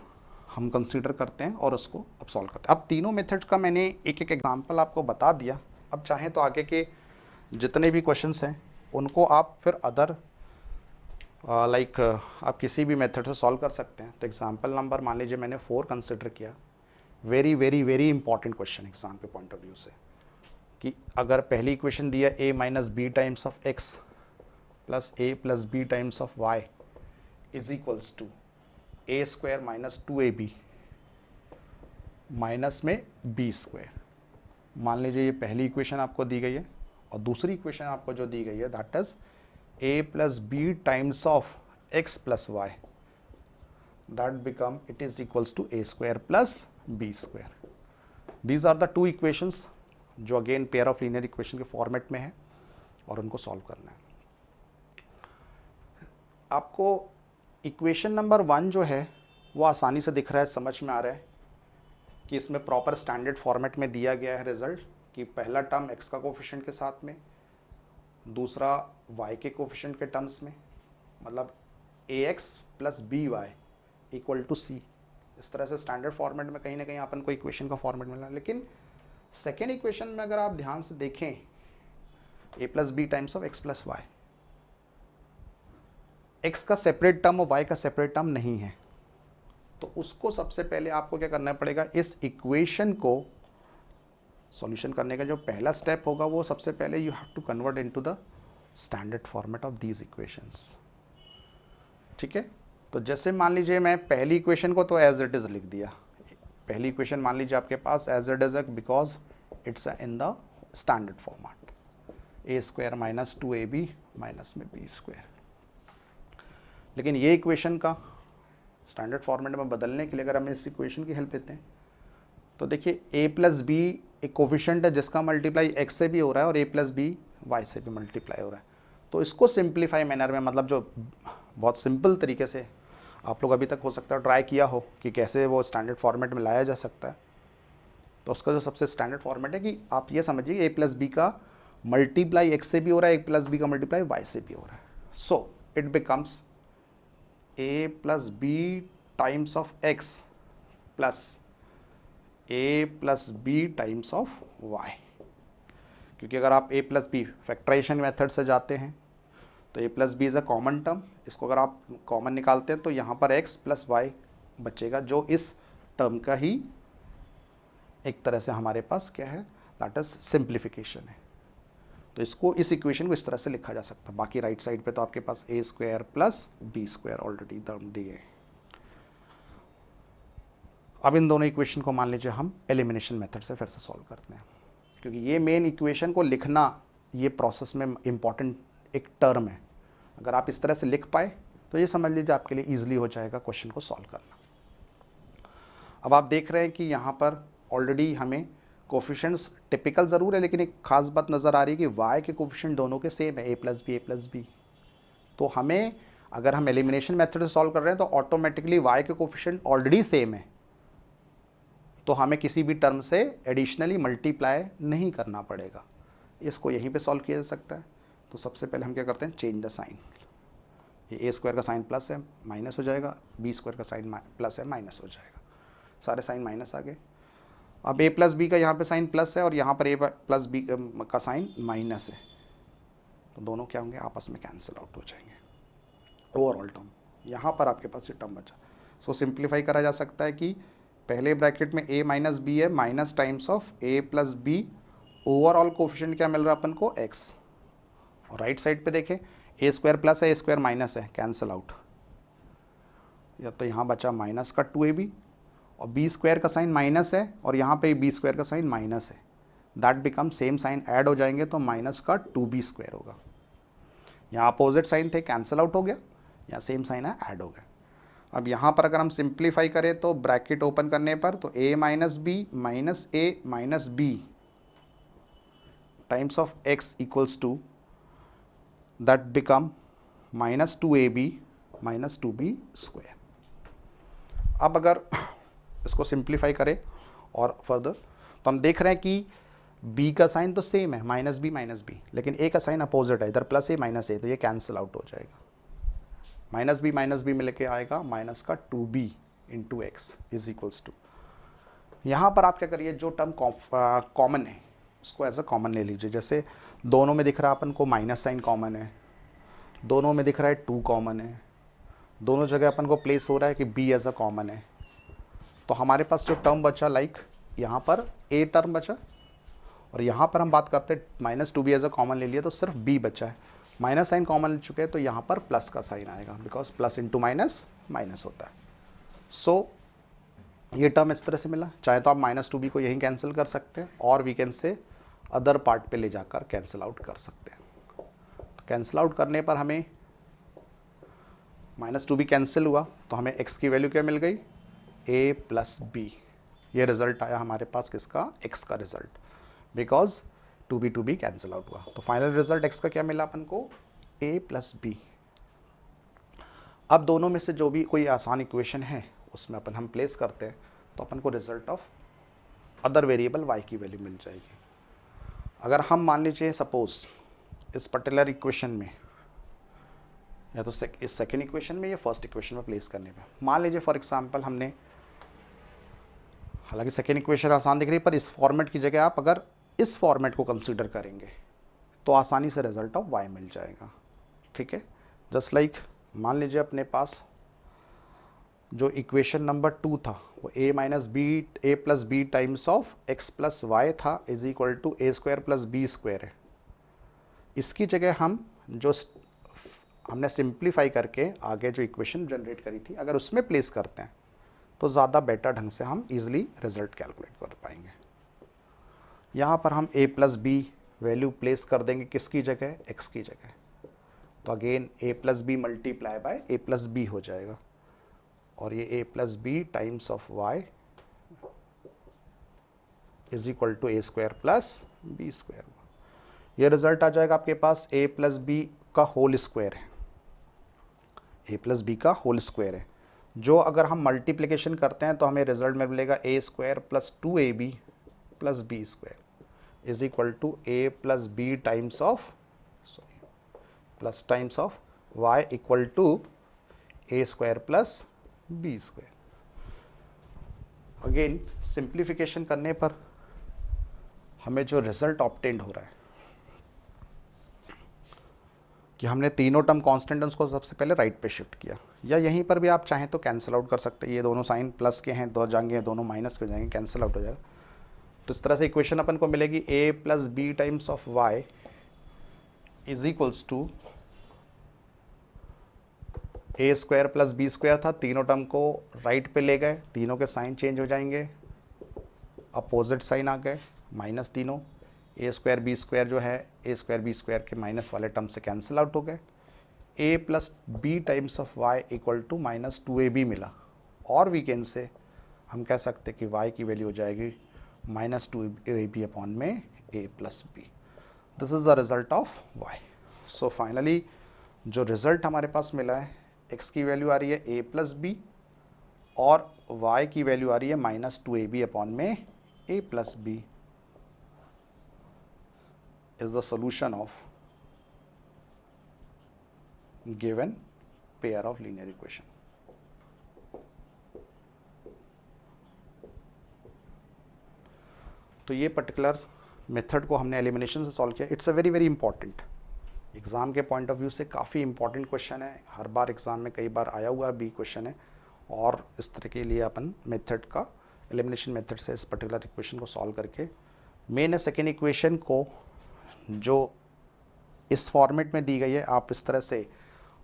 हम कंसीडर करते हैं और उसको अब सॉल्व करते हैं। अब तीनों मेथड्स का मैंने एक एक एग्जाम्पल आपको बता दिया। अब चाहें तो आगे के जितने भी क्वेश्चंस हैं उनको आप फिर अदर आप किसी भी मेथड से सॉल्व कर सकते हैं। तो एग्जांपल नंबर मान लीजिए मैंने 4 कंसिडर किया। Very very very important question exam के पॉइंट ऑफ व्यू से, कि अगर पहली इक्वेशन दिया a minus b times of x plus a plus B times of y is equals to a square minus 2ab minus में b square. मान लीजिए ये पहली इक्वेशन आपको दी गई है और दूसरी इक्वेशन आपको जो दी गई है that is a plus B times of x plus y, that become it is equals to a square plus b square. These are the two equations जो again pair of linear equation के format में है और उनको solve करना है। आपको equation number 1 जो है वो आसानी से दिख रहा है, समझ में आ रहा है कि इसमें प्रॉपर स्टैंडर्ड फॉर्मेट में दिया गया है रिजल्ट, कि पहला टर्म x का कोफिशिएंट के साथ में, दूसरा y के कोफिशिएंट के टर्म्स में, मतलब ax plus B Y equal to c। इस तरह से स्टैंडर्ड फॉर्मेट में कहीं ना कहीं अपन को इक्वेशन का फॉर्मेट मिला। लेकिन सेकेंड इक्वेशन में अगर आप ध्यान से देखें a plus B times of x plus y, x का सेपरेट टर्म और y का सेपरेट टर्म नहीं है, तो उसको सबसे पहले आपको क्या करना पड़ेगा, इस इक्वेशन को सॉल्यूशन करने का जो पहला स्टेप होगा वो सबसे पहले you have to convert into the standard format of these equations. ठीक है, तो जैसे मान लीजिए मैं पहली इक्वेशन को तो एज इट इज लिख दिया। पहली इक्वेशन मान लीजिए आपके पास as it is because it's in the standard format, a square minus 2ab minus में b स्क्वायर। लेकिन ये इक्वेशन का स्टैंडर्ड फॉर्मेट में बदलने के लिए अगर हम इस इक्वेशन की हेल्प लेते हैं तो देखिए a प्लस बी एक कोफिशिएंट है जिसका मल्टीप्लाई x से भी हो रहा है और a प्लस बी वाई से भी मल्टीप्लाई हो रहा है। तो इसको सिंप्लीफाई मैनर में, मतलब जो बहुत सिंपल तरीके से आप लोग अभी तक हो सकता है ट्राई किया हो कि कैसे वो स्टैंडर्ड फॉर्मेट में लाया जा सकता है, तो उसका जो सबसे स्टैंडर्ड फॉर्मेट है कि आप ये समझिए a प्लस बी का मल्टीप्लाई x से भी हो रहा है, a प्लस बी का मल्टीप्लाई y से भी हो रहा है। So it becomes a plus B times of x plus a plus B times of y। क्योंकि अगर आप a plus b factorization method से जाते हैं तो a plus b is a common term, इसको अगर आप कॉमन निकालते हैं तो यहाँ पर x प्लस वाई बचेगा, जो इस टर्म का ही एक तरह से हमारे पास क्या है, दैट इज सिंप्लीफिकेशन है। तो इसको, इस इक्वेशन को इस तरह से लिखा जा सकता है। बाकी राइट साइड पे तो आपके पास a square plus B square already term दिए हैं। अब इन दोनों इक्वेशन को मान लीजिए हम एलिमिनेशन मेथड से फिर से सॉल्व करते हैं, क्योंकि ये मेन इक्वेशन को लिखना ये प्रोसेस में इम्पॉर्टेंट एक टर्म है। अगर आप इस तरह से लिख पाए तो ये समझ लीजिए आपके लिए ईजिली हो जाएगा क्वेश्चन को सॉल्व करना। अब आप देख रहे हैं कि यहाँ पर ऑलरेडी हमें कोफिशिएंट्स टिपिकल ज़रूर है, लेकिन एक खास बात नज़र आ रही है कि y के कोफिशिएंट दोनों के सेम है, a प्लस बी। तो हमें, अगर हम एलिमिनेशन मेथड से सॉल्व कर रहे हैं तो ऑटोमेटिकली y के कोफिशिएंट ऑलरेडी सेम है, तो हमें किसी भी टर्म से एडिशनली मल्टीप्लाई नहीं करना पड़ेगा। इसको यहीं पे सॉल्व किया जा सकता है। तो सबसे पहले हम क्या करते हैं, चेंज द साइन। ये a स्क्वायर का साइन प्लस है, माइनस हो जाएगा, b स्क्वायर का साइन प्लस है, माइनस हो जाएगा। सारे साइन माइनस आ गए। अब a प्लस बी का यहाँ पे साइन प्लस है और यहाँ पर a प्लस बी का साइन माइनस है, तो दोनों क्या होंगे, आपस में कैंसिल आउट हो जाएंगे। ओवरऑल टर्म यहाँ पर आपके पास ये टर्म बचा। इसको सिंप्लीफाई करा जा सकता है कि पहले ब्रैकेट में a माइनस बी है, minus times of a plus b, overall coefficient क्या मिल रहा है अपन को, x। और राइट साइड पे देखें a स्क्वायर प्लस है, a स्क्वायर माइनस है, कैंसिल आउट। या तो यहाँ बचा माइनस का 2ab और b स्क्वायर का साइन माइनस है और यहाँ पे b स्क्वायर का साइन माइनस है, that become same sign add हो जाएंगे तो माइनस का 2b स्क्वायर होगा। यहाँ अपोजिट साइन थे, कैंसिल आउट हो गया, यहाँ सेम साइन है, ऐड हो गया। अब यहाँ पर अगर हम सिंप्लीफाई करें तो ब्रैकेट ओपन करने पर तो a minus b minus a minus b times of x equals to that become minus 2ab minus 2b square. अब अगर इसको सिंप्लीफाई करें और फर्दर तो हम देख रहे हैं कि b का साइन तो सेम है, माइनस बी, लेकिन a का साइन अपोजिट है, इधर प्लस a माइनस a, तो ये कैंसिल आउट हो जाएगा। माइनस बी में लेके आएगा माइनस का 2b into x is equals to, यहाँ पर आप क्या करिए, जो टर्म कॉमन है उसको एज अ कॉमन ले लीजिए। जैसे दोनों में दिख रहा है अपन को माइनस साइन कॉमन है, दोनों में दिख रहा है 2 कॉमन है, दोनों जगह अपन को प्लेस हो रहा है कि b एज अ कॉमन है। तो हमारे पास जो टर्म बचा लाइक यहाँ पर a टर्म बचा, और यहाँ पर हम बात करते हैं -2b एज अ कॉमन ले लिया तो सिर्फ b बचा है। माइनस साइन कॉमन ले चुके हैं तो यहाँ पर प्लस का साइन आएगा, because plus into minus minus होता है। सो ये टर्म इस तरह से मिला। चाहे तो आप -2b को यहीं कैंसिल कर सकते हैं, और we can say other part पे ले जाकर कैंसिल आउट कर सकते हैं। तो कैंसिल आउट करने पर हमें -2b कैंसिल हुआ तो हमें x की वैल्यू क्या मिल गई, a प्लस बी। ये रिजल्ट आया हमारे पास किसका, x का result, because 2b cancel out हुआ। तो फाइनल रिजल्ट x का क्या मिला अपन को, a प्लस बी। अब दोनों में से जो भी कोई आसान इक्वेशन है उसमें अपन हम प्लेस करते हैं तो अपन को result of other variable y की वैल्यू मिल जाएगी। अगर हम मान लीजिए सपोज इस पर्टिकुलर इक्वेशन में, या तो इस सेकेंड इक्वेशन में या फर्स्ट इक्वेशन में प्लेस करने पे, मान लीजिए फॉर एग्जांपल हमने, हालांकि सेकेंड इक्वेशन आसान दिख रही है पर इस फॉर्मेट की जगह आप अगर इस फॉर्मेट को कंसीडर करेंगे तो आसानी से रिजल्ट ऑफ y मिल जाएगा। ठीक है, जस्ट लाइक मान लीजिए अपने पास जो इक्वेशन नंबर 2 था वो a plus B times of x plus Y था is equal to a square plus B square है। इसकी जगह हम जो हमने सिंप्लीफाई करके आगे जो इक्वेशन जनरेट करी थी अगर उसमें प्लेस करते हैं तो ज़्यादा बेटर ढंग से हम इजीली रिजल्ट कैलकुलेट कर पाएंगे। यहाँ पर हम a plus b value place कर देंगे किसकी जगह, x की जगह। तो again a plus b multiply by a plus b हो जाएगा, और ये a plus B times of y is equal to a square plus B square. ये रिजल्ट आ जाएगा आपके पास a प्लस बी का होल स्क्वायर है, a प्लस बी का होल स्क्वायर है, जो अगर हम मल्टीप्लिकेशन करते हैं तो हमें रिजल्ट में मिलेगा a square plus 2ab plus B square is equal to a plus B times of plus times of y equal to a square plus B square. Again simplification करने पर हमें जो रिजल्ट ऑब्टेन्ड हो रहा है कि हमने तीनों टर्म कांस्टेंट उसको सबसे पहले राइट पे शिफ्ट किया, या यहीं पर भी आप चाहें तो कैंसिल आउट कर सकते हैं। ये दोनों साइन प्लस के हैं, दो जाएंगे दोनों माइनस के जाएंगे, कैंसिल आउट हो जाएगा। तो इस तरह से इक्वेशन अपन को मिलेगी a plus B times of y is equals to a square plus B square था, तीनों टर्म को राइट पे ले गए, तीनों के साइन चेंज हो जाएंगे, अपोजिट साइन आ गए, माइनस तीनों, a स्क्वायर बी स्क्वायर जो है a स्क्वायर बी स्क्वायर के माइनस वाले टर्म से कैंसिल आउट हो गए, a plus B times of y equal to -2ab मिला, और वी कैन से हम कह सकते कि y की वैल्यू हो जाएगी -2ab अपॉन में a plus b. This is the result of y। So finally जो रिजल्ट हमारे पास मिला है, x की वैल्यू आ रही है a प्लस बी और y की वैल्यू आ रही है -2ab अपॉन में a plus b is the solution of given pair of linear equation। तो ये पर्टिकुलर मेथड को हमने एलिमिनेशन से सॉल्व किया। It's a very very important, exam के पॉइंट ऑफ व्यू से काफ़ी इंपॉर्टेंट क्वेश्चन है, हर बार एग्ज़ाम में कई बार आया हुआ भी क्वेश्चन है, और इस तरह के लिए अपन मेथड का एलिमिनेशन मेथड से इस पर्टिकुलर इक्वेशन को सॉल्व करके मेन सेकेंड इक्वेशन को जो इस फॉर्मेट में दी गई है, आप इस तरह से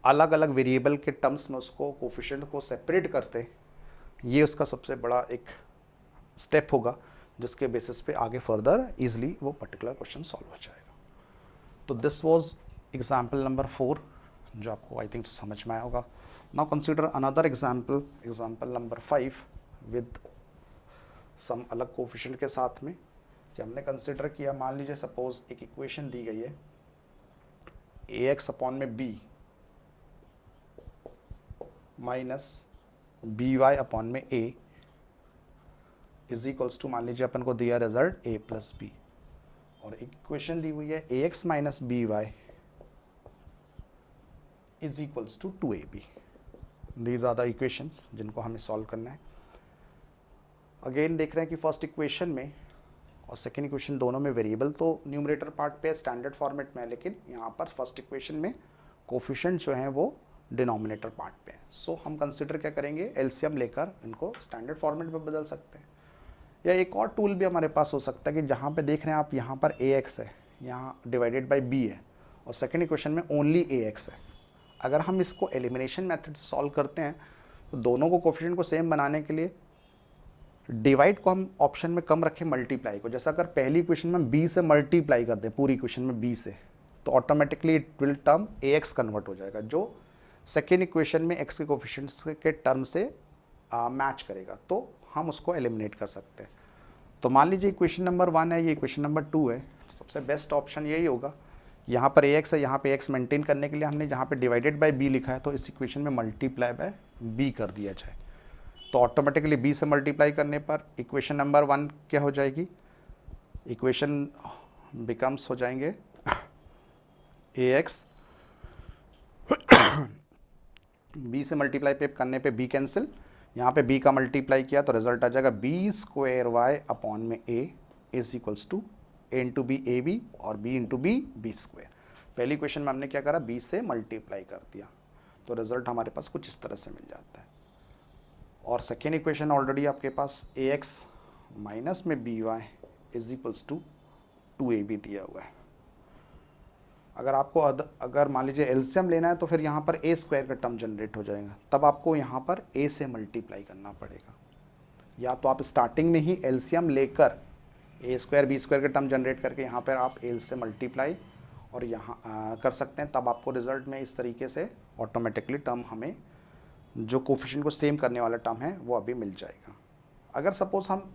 अलग अलग वेरिएबल के टर्म्स में उसको कोफिशिएंट को सेपरेट करते, ये उसका सबसे बड़ा एक स्टेप होगा जिसके बेसिस पे आगे फर्दर इजीली वो पर्टिकुलर क्वेश्चन सॉल्व हो जाएगा। तो दिस वाज एग्जांपल नंबर 4 जो आपको आई थिंक समझ में आया होगा। Now consider another example number 5 with some अलग कोफिशिएंट के साथ में, कि हमने कंसिडर किया, मान लीजिए सपोज एक इक्वेशन दी गई है ax अपॉन में b माइनस by अपॉन में a इज इक्वल्स टू, मान लीजिए अपन को दिया रिजल्ट a प्लस बी, और एक इक्वेशन दी हुई है ax minus by is equals to 2ab। These are the equations जिनको हमें सॉल्व करना है। अगेन देख रहे हैं कि फर्स्ट इक्वेशन में और सेकेंड इक्वेशन दोनों में वेरिएबल तो न्यूमरेटर पार्ट पे स्टैंडर्ड फॉर्मेट में है, लेकिन यहाँ पर फर्स्ट इक्वेशन में कोफिशिएंट जो हैं वो डिनोमिनेटर पार्ट पे हैं। सो हम कंसिडर क्या करेंगे, एलसीएम लेकर इनको स्टैंडर्ड फॉर्मेट में बदल सकते हैं। या एक और टूल भी हमारे पास हो सकता है कि जहाँ पे देख रहे हैं आप, यहाँ पर ax है, यहाँ डिवाइडेड बाई b है, और सेकेंड इक्वेशन में ओनली ax है। अगर हम इसको एलिमिनेशन मेथड से सॉल्व करते हैं तो दोनों को कोफिशिएंट को सेम बनाने के लिए डिवाइड को हम ऑप्शन में कम रखें, मल्टीप्लाई को। जैसा अगर पहली इक्वेशन में हम b से मल्टीप्लाई कर दें पूरी इक्वेशन में b से, तो automatically it will term ax convert हो जाएगा, जो सेकेंड इक्वेशन में x के कोफिशिएंट्स के टर्म से मैच करेगा, तो हम उसको एलिमिनेट कर सकते हैं। तो मान लीजिए इक्वेशन नंबर 1 है, ये इक्वेशन नंबर 2 है, तो सबसे बेस्ट ऑप्शन यही होगा। यहाँ पर ax है, यहाँ पे x मेंटेन करने के लिए हमने जहाँ पे डिवाइडेड बाय b लिखा है, तो इस इक्वेशन में मल्टीप्लाई बाय b कर दिया जाए, तो ऑटोमेटिकली b से मल्टीप्लाई करने पर इक्वेशन नंबर 1 क्या हो जाएगी, इक्वेशन बिकम्स हो जाएंगे ax b से मल्टीप्लाई पे करने पे b कैंसिल, यहाँ पे b का मल्टीप्लाई किया तो रिजल्ट आ जाएगा b स्क्वायर y अपॉन में a is equals to a into b a b और b into b b square. पहली क्वेश्चन में हमने क्या करा, b से मल्टीप्लाई कर दिया, तो रिजल्ट हमारे पास कुछ इस तरह से मिल जाता है। और सेकेंड इक्वेशन ऑलरेडी आपके पास ax माइनस में by is equals to 2ab दिया हुआ है। अगर आपको अगर मान लीजिए एलसीएम लेना है तो फिर यहाँ पर a स्क्वायर का टर्म जनरेट हो जाएगा, तब आपको यहाँ पर a से मल्टीप्लाई करना पड़ेगा। या तो आप स्टार्टिंग में ही एलसीएम लेकर a स्क्वायर b स्क्वायर का टर्म जनरेट करके यहाँ पर आप l से मल्टीप्लाई और यहाँ कर सकते हैं, तब आपको रिजल्ट में इस तरीके से ऑटोमेटिकली टर्म हमें जो कोफिशिएंट को सेम करने वाला टर्म है वो अभी मिल जाएगा। अगर सपोज हम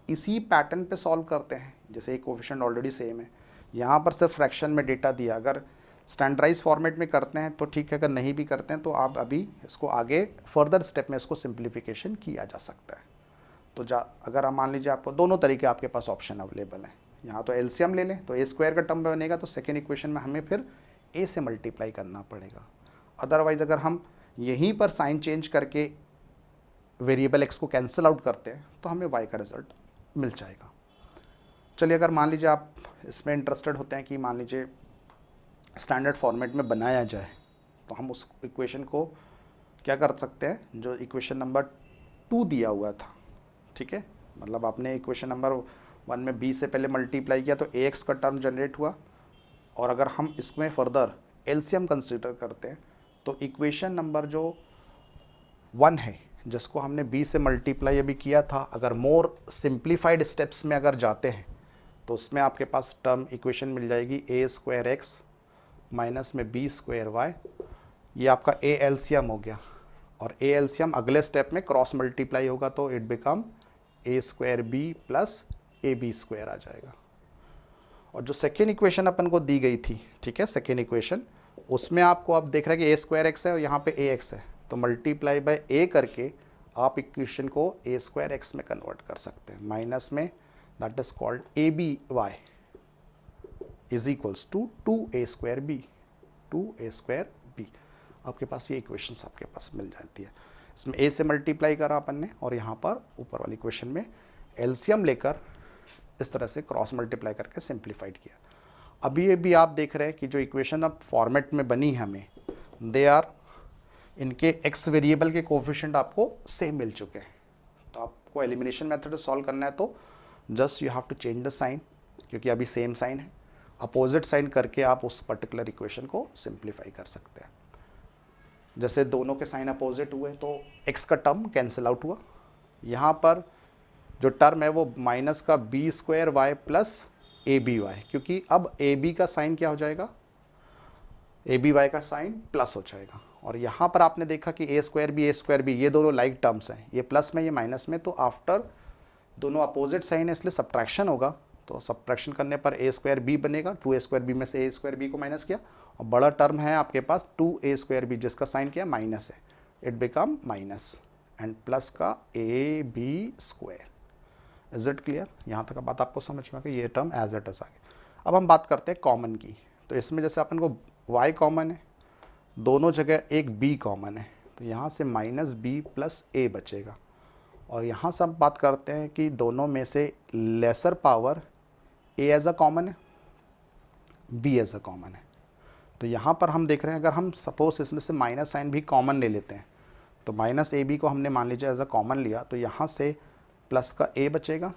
इसी पैटर्न पे सॉल्व करते हैं, जैसे एक कोफिशिएंट ऑलरेडी सेम है, यहाँ पर सिर्फ फ्रैक्शन में डेटा दिया, अगर स्टैंडर्डाइज फॉर्मेट में करते हैं तो ठीक है, अगर नहीं भी करते हैं तो आप अभी इसको आगे फर्दर स्टेप में इसको सिंप्लीफिकेशन किया जा सकता है। तो अगर हम मान लीजिए आपको दोनों तरीके आपके पास ऑप्शन अवेलेबल हैं, यहाँ तो एलसीएम ले लें तो a स्क्वायर का टर्म बनेगा, तो सेकेंड इक्वेशन में हमें फिर a से मल्टीप्लाई करना पड़ेगा। अदरवाइज़ अगर हम यहीं पर साइन चेंज करके वेरिएबल x को कैंसिल आउट करते हैं तो हमें y का रिजल्ट मिल जाएगा। चलिए, अगर मान लीजिए आप इसमें इंटरेस्टेड होते हैं कि मान लीजिए स्टैंडर्ड फॉर्मेट में बनाया जाए, तो हम उस इक्वेशन को क्या कर सकते हैं, जो इक्वेशन नंबर 2 दिया हुआ था, ठीक है, मतलब आपने इक्वेशन नंबर 1 में b से पहले मल्टीप्लाई किया तो ax का टर्म जनरेट हुआ, और अगर हम इसमें फर्दर एलसीएम कंसीडर करते हैं तो इक्वेशन नंबर जो 1 है जिसको हमने b से मल्टीप्लाई अभी किया था, अगर मोर सिंप्लीफाइड स्टेप्स में अगर जाते हैं तो उसमें आपके पास टर्म इक्वेशन मिल जाएगी a स्क्वायर एक्स माइनस में b स्क्वायर वाई, ये आपका a एलसीएम हो गया, और a एलसीएम अगले स्टेप में क्रॉस मल्टीप्लाई होगा तो it become a square b plus A B square आ जाएगा। और जो सेकेंड इक्वेशन अपन को दी गई थी, ठीक है, सेकेंड इक्वेशन, उसमें आपको आप देख रहे हैं कि a स्क्वायर एक्स है और यहाँ पे ax है, तो मल्टीप्लाई बाय a करके आप इक्वेशन को a स्क्वायर एक्स में कन्वर्ट कर सकते हैं, माइनस में that is called a b Y is equals to 2a square b, 2a square b. आपके पास ये इक्वेशंस आपके पास मिल जाती है। इसमें a से मल्टीप्लाई करा अपन ने और यहाँ पर ऊपर वाली इक्वेशन में एलसीएम लेकर इस तरह से क्रॉस मल्टीप्लाई करके सिंप्लीफाइड किया। अभी ये भी आप देख रहे हैं कि जो इक्वेशन अब फॉर्मेट में बनी है हमें, दे आर, इनके x वेरिएबल के कोफिशिएंट आपको सेम मिल चुके हैं। तो आपको एलिमिनेशन मेथड से सॉल्व करना है तो just you have to change the sign, क्योंकि अभी सेम साइन है, अपोजिट साइन करके आप उस पर्टिकुलर इक्वेशन को सिंप्लीफाई कर सकते हैं। जैसे दोनों के साइन अपोजिट हुए तो x का टर्म कैंसिल आउट हुआ, यहाँ पर जो टर्म है वो माइनस का b स्क्वायर वाई प्लस ए बी वाई, क्योंकि अब ए बी का साइन क्या हो जाएगा, ए बी वाई का साइन प्लस हो जाएगा। और यहाँ पर आपने देखा कि ए स्क्वायर बी ये दोनों लाइक टर्म्स हैं, ये प्लस में ये माइनस में, तो आफ्टर दोनों अपोजिट साइन है इसलिए सब्ट्रैक्शन होगा, तो सब्ट्रैक्शन करने पर ए स्क्वायर बी बनेगा, 2a स्क्वायर बी में से ए स्क्वायर बी को माइनस किया, और बड़ा टर्म है आपके पास 2a स्क्वायर बी जिसका साइन क्या माइनस है, it become minus and plus का A B square. Is it clear? यहाँ तक बात आपको समझ में आ गई, ये टर्म एज इट इज आ गया। अब हम बात करते हैं कॉमन की, तो इसमें जैसे अपन को y कॉमन है, दोनों जगह एक b कॉमन है, तो यहाँ से माइनस बी प्लस ए बचेगा। और यहाँ से हम बात करते हैं कि दोनों में से lesser power a as a common है, b एज अ कॉमन है, तो यहाँ पर हम देख रहे हैं, अगर हम सपोज इसमें से माइनस साइन भी कॉमन ले लेते हैं, तो माइनस ए बी को हमने मान लीजिए एज अ कॉमन लिया, तो यहाँ से प्लस का ए बचेगा,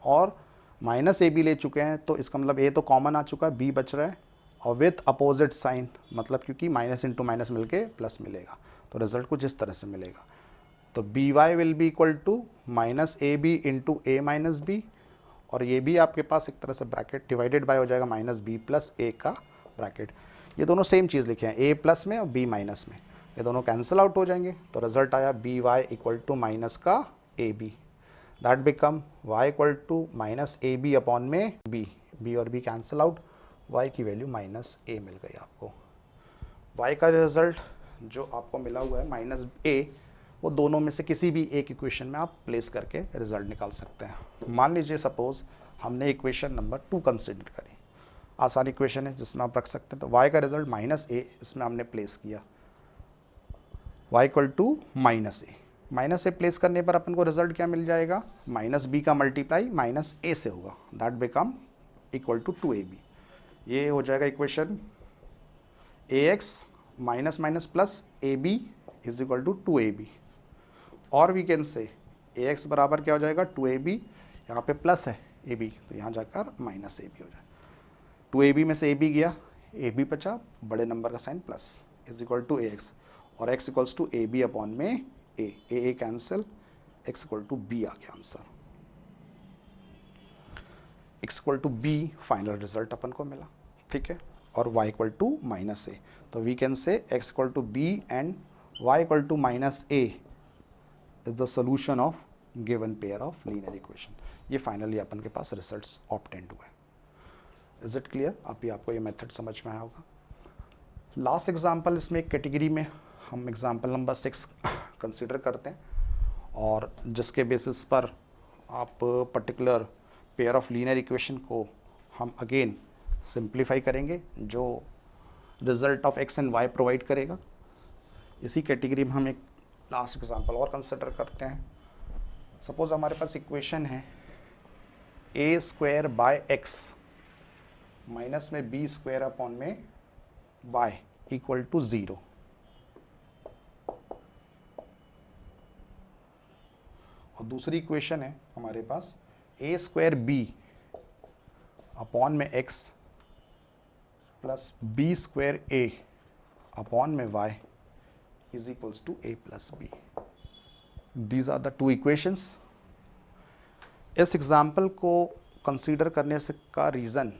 और माइनस ए बी ले चुके हैं तो इसका मतलब ए तो कॉमन आ चुका है, बी बच रहा है, और विथ अपोजिट साइन, मतलब क्योंकि माइनस इंटू माइनस मिलके प्लस मिलेगा, तो रिजल्ट कुछ इस तरह से मिलेगा। तो B Y will be equal to minus A B into A minus B, और ये भी आपके पास एक तरह से ब्रैकेट डिवाइडेड बाय हो जाएगा माइनस बी प्लस ए का ब्रैकेट। ये दोनों सेम चीज़ लिखे हैं, ए प्लस में और बी माइनस में, ये दोनों कैंसिल आउट हो जाएंगे, तो रिजल्ट आया B Y equal to minus का A B, that become Y equal to minus A B upon में बी, बी और बी कैंसिल आउट, वाई की वैल्यू माइनस ए मिल गई आपको। वाई का रिजल्ट जो आपको मिला हुआ है माइनस ए, वो दोनों में से किसी भी एक इक्वेशन में आप प्लेस करके रिजल्ट निकाल सकते हैं। मान लीजिए सपोज हमने इक्वेशन नंबर 2 कंसिडर करी, आसान इक्वेशन है जिसमें आप रख सकते हैं, तो y का रिजल्ट माइनस ए इसमें हमने प्लेस किया, y equal to minus A place करने पर अपन को रिजल्ट क्या मिल जाएगा, माइनस बी का मल्टीप्लाई माइनस ए से होगा, that become equal to 2ab। ये हो जाएगा equation ax minus minus plus ab is equal to 2ab, और वी कैन से ax बराबर क्या हो जाएगा 2ab, यहाँ पे प्लस है ab, तो यहाँ जाकर माइनस ab हो जाएगा, 2ab में से ab गया, ab बचा, बड़े नंबर का sign plus, is equal to ax, और x equals to ab upon में a cancel, x equal to b आ गया answer, x equal to b final result अपन को मिला, ठीक है, और y equal to minus a, तो we can say x equal to b and y equal to minus a is the solution of given pair of linear equation. ये finally अपन के पास रिजल्ट्स ऑब्टेन्ड हुए। Is it clear? अभी आपको ये method समझ में आया होगा। लास्ट एग्जांपल, इसमें एक कैटेगरी में हम एग्जांपल नंबर 6 कंसिडर करते हैं, और जिसके बेसिस पर आप particular pair of linear equation को हम अगेन सिंप्लीफाई करेंगे, जो result of x and y provide करेगा। इसी कैटेगरी में हम एक लास्ट एग्जांपल और कंसिडर करते हैं। सपोज हमारे पास इक्वेशन है a square by x minus में b स्क्वायर अपॉन में y इक्वल टू 0। और दूसरी इक्वेशन है हमारे पास a स्क्वायर b अपॉन में x plus b square a upon में y is equals to a plus b। These are the two equations. इस एग्जाम्पल को कंसीडर करने से का रीज़न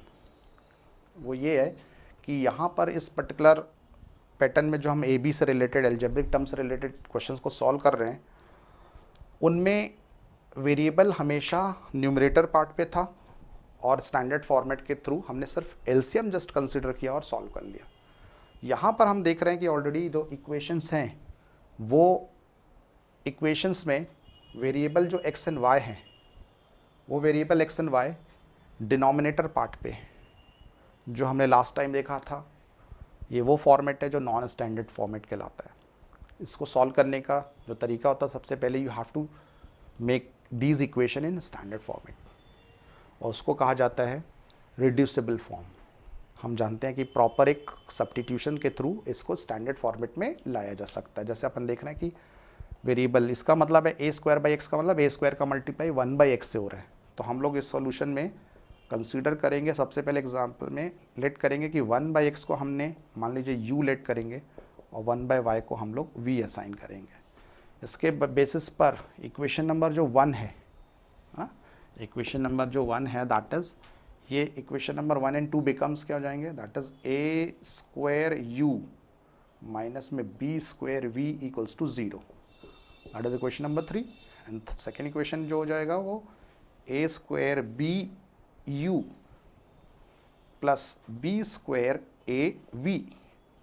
वो ये है कि यहाँ पर इस पर्टिकुलर पैटर्न में जो हम ए बी से रिलेटेड एल्जेब्रिक टर्म से रिलेटेड क्वेश्चंस को सॉल्व कर रहे हैं, उनमें वेरिएबल हमेशा न्यूमरेटर पार्ट पे था, और स्टैंडर्ड फॉर्मेट के थ्रू हमने सिर्फ एलसीएम जस्ट कंसीडर किया और सॉल्व कर लिया। यहाँ पर हम देख रहे हैं कि ऑलरेडी जो इक्वेशंस हैं वो इक्वेशंस में वेरिएबल जो एक्स एंड वाई हैं, वो variable X and Y denominator part पे जो हमने लास्ट टाइम देखा था, ये वो फॉर्मेट है जो नॉन स्टैंडर्ड फॉर्मेट कहलाता है। इसको सॉल्व करने का जो तरीका होता है, सबसे पहले you have to make these equation in standard format, और उसको कहा जाता है रिड्यूसिबल फॉर्म। हम जानते हैं कि प्रॉपर एक सब्स्टिट्यूशन के थ्रू इसको स्टैंडर्ड फॉर्मेट में लाया जा सकता है। जैसे अपन देख रहे हैं कि वेरिएबल, इसका मतलब है ए स्क्वायर बाई एक्स का मतलब ए स्क्वायर का मल्टीप्लाई 1 बाई एक्स से हो रहा है। तो हम लोग इस सॉल्यूशन में कंसीडर करेंगे, सबसे पहले एग्जांपल में लेट करेंगे कि 1 बाई एक्स को हमने मान लीजिए यू लेट करेंगे, और 1 बाई वाई को हम लोग वी असाइन करेंगे। इसके बेसिस पर इक्वेशन नंबर जो 1 है, इक्वेशन नंबर जो 1 है, दैट इज़ ये इक्वेशन नंबर 1 एंड 2 बिकम्स क्या हो जाएंगे, that is a square you minus में B square v equals to 0। That is equation number 3। And second equation जो हो जाएगा वो a square b u plus B square A v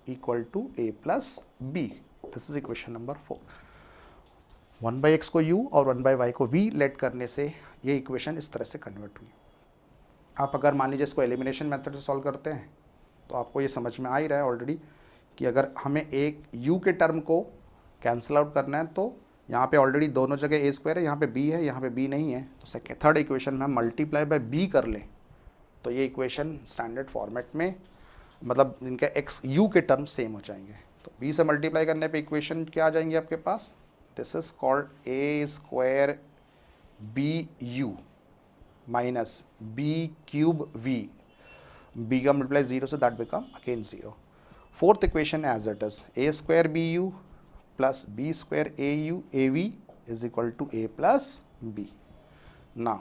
equal to a plus b. This is equation number 4। 1 by x को u और 1 by y को v late करने से ये इक्वेशन इस तरह से कन्वर्ट हुई। आप अगर मान लीजिए इसको एलिमिनेशन मेथड से सॉल्व करते हैं, तो आपको ये समझ में आ ही रहा है ऑलरेडी कि अगर हमें एक u के टर्म को कैंसिल आउट करना है, तो यहाँ पे ऑलरेडी दोनों जगह ए स्क्वायर है, यहाँ पे b है, यहाँ पे b नहीं है, तो थर्ड इक्वेशन में हम मल्टीप्लाई बाय b कर लें, तो ये इक्वेशन स्टैंडर्ड फॉर्मेट में मतलब इनके एक्स यू के टर्म सेम हो जाएंगे। तो बी से मल्टीप्लाई करने पे इक्वेशन क्या आ जाएंगे आपके पास, this is called a square b u minus B cube v, b का मल्टीप्लाई जीरो से that become again zero. Fourth equation as it is a square b u plus B square a u a we is equal to a plus b. Now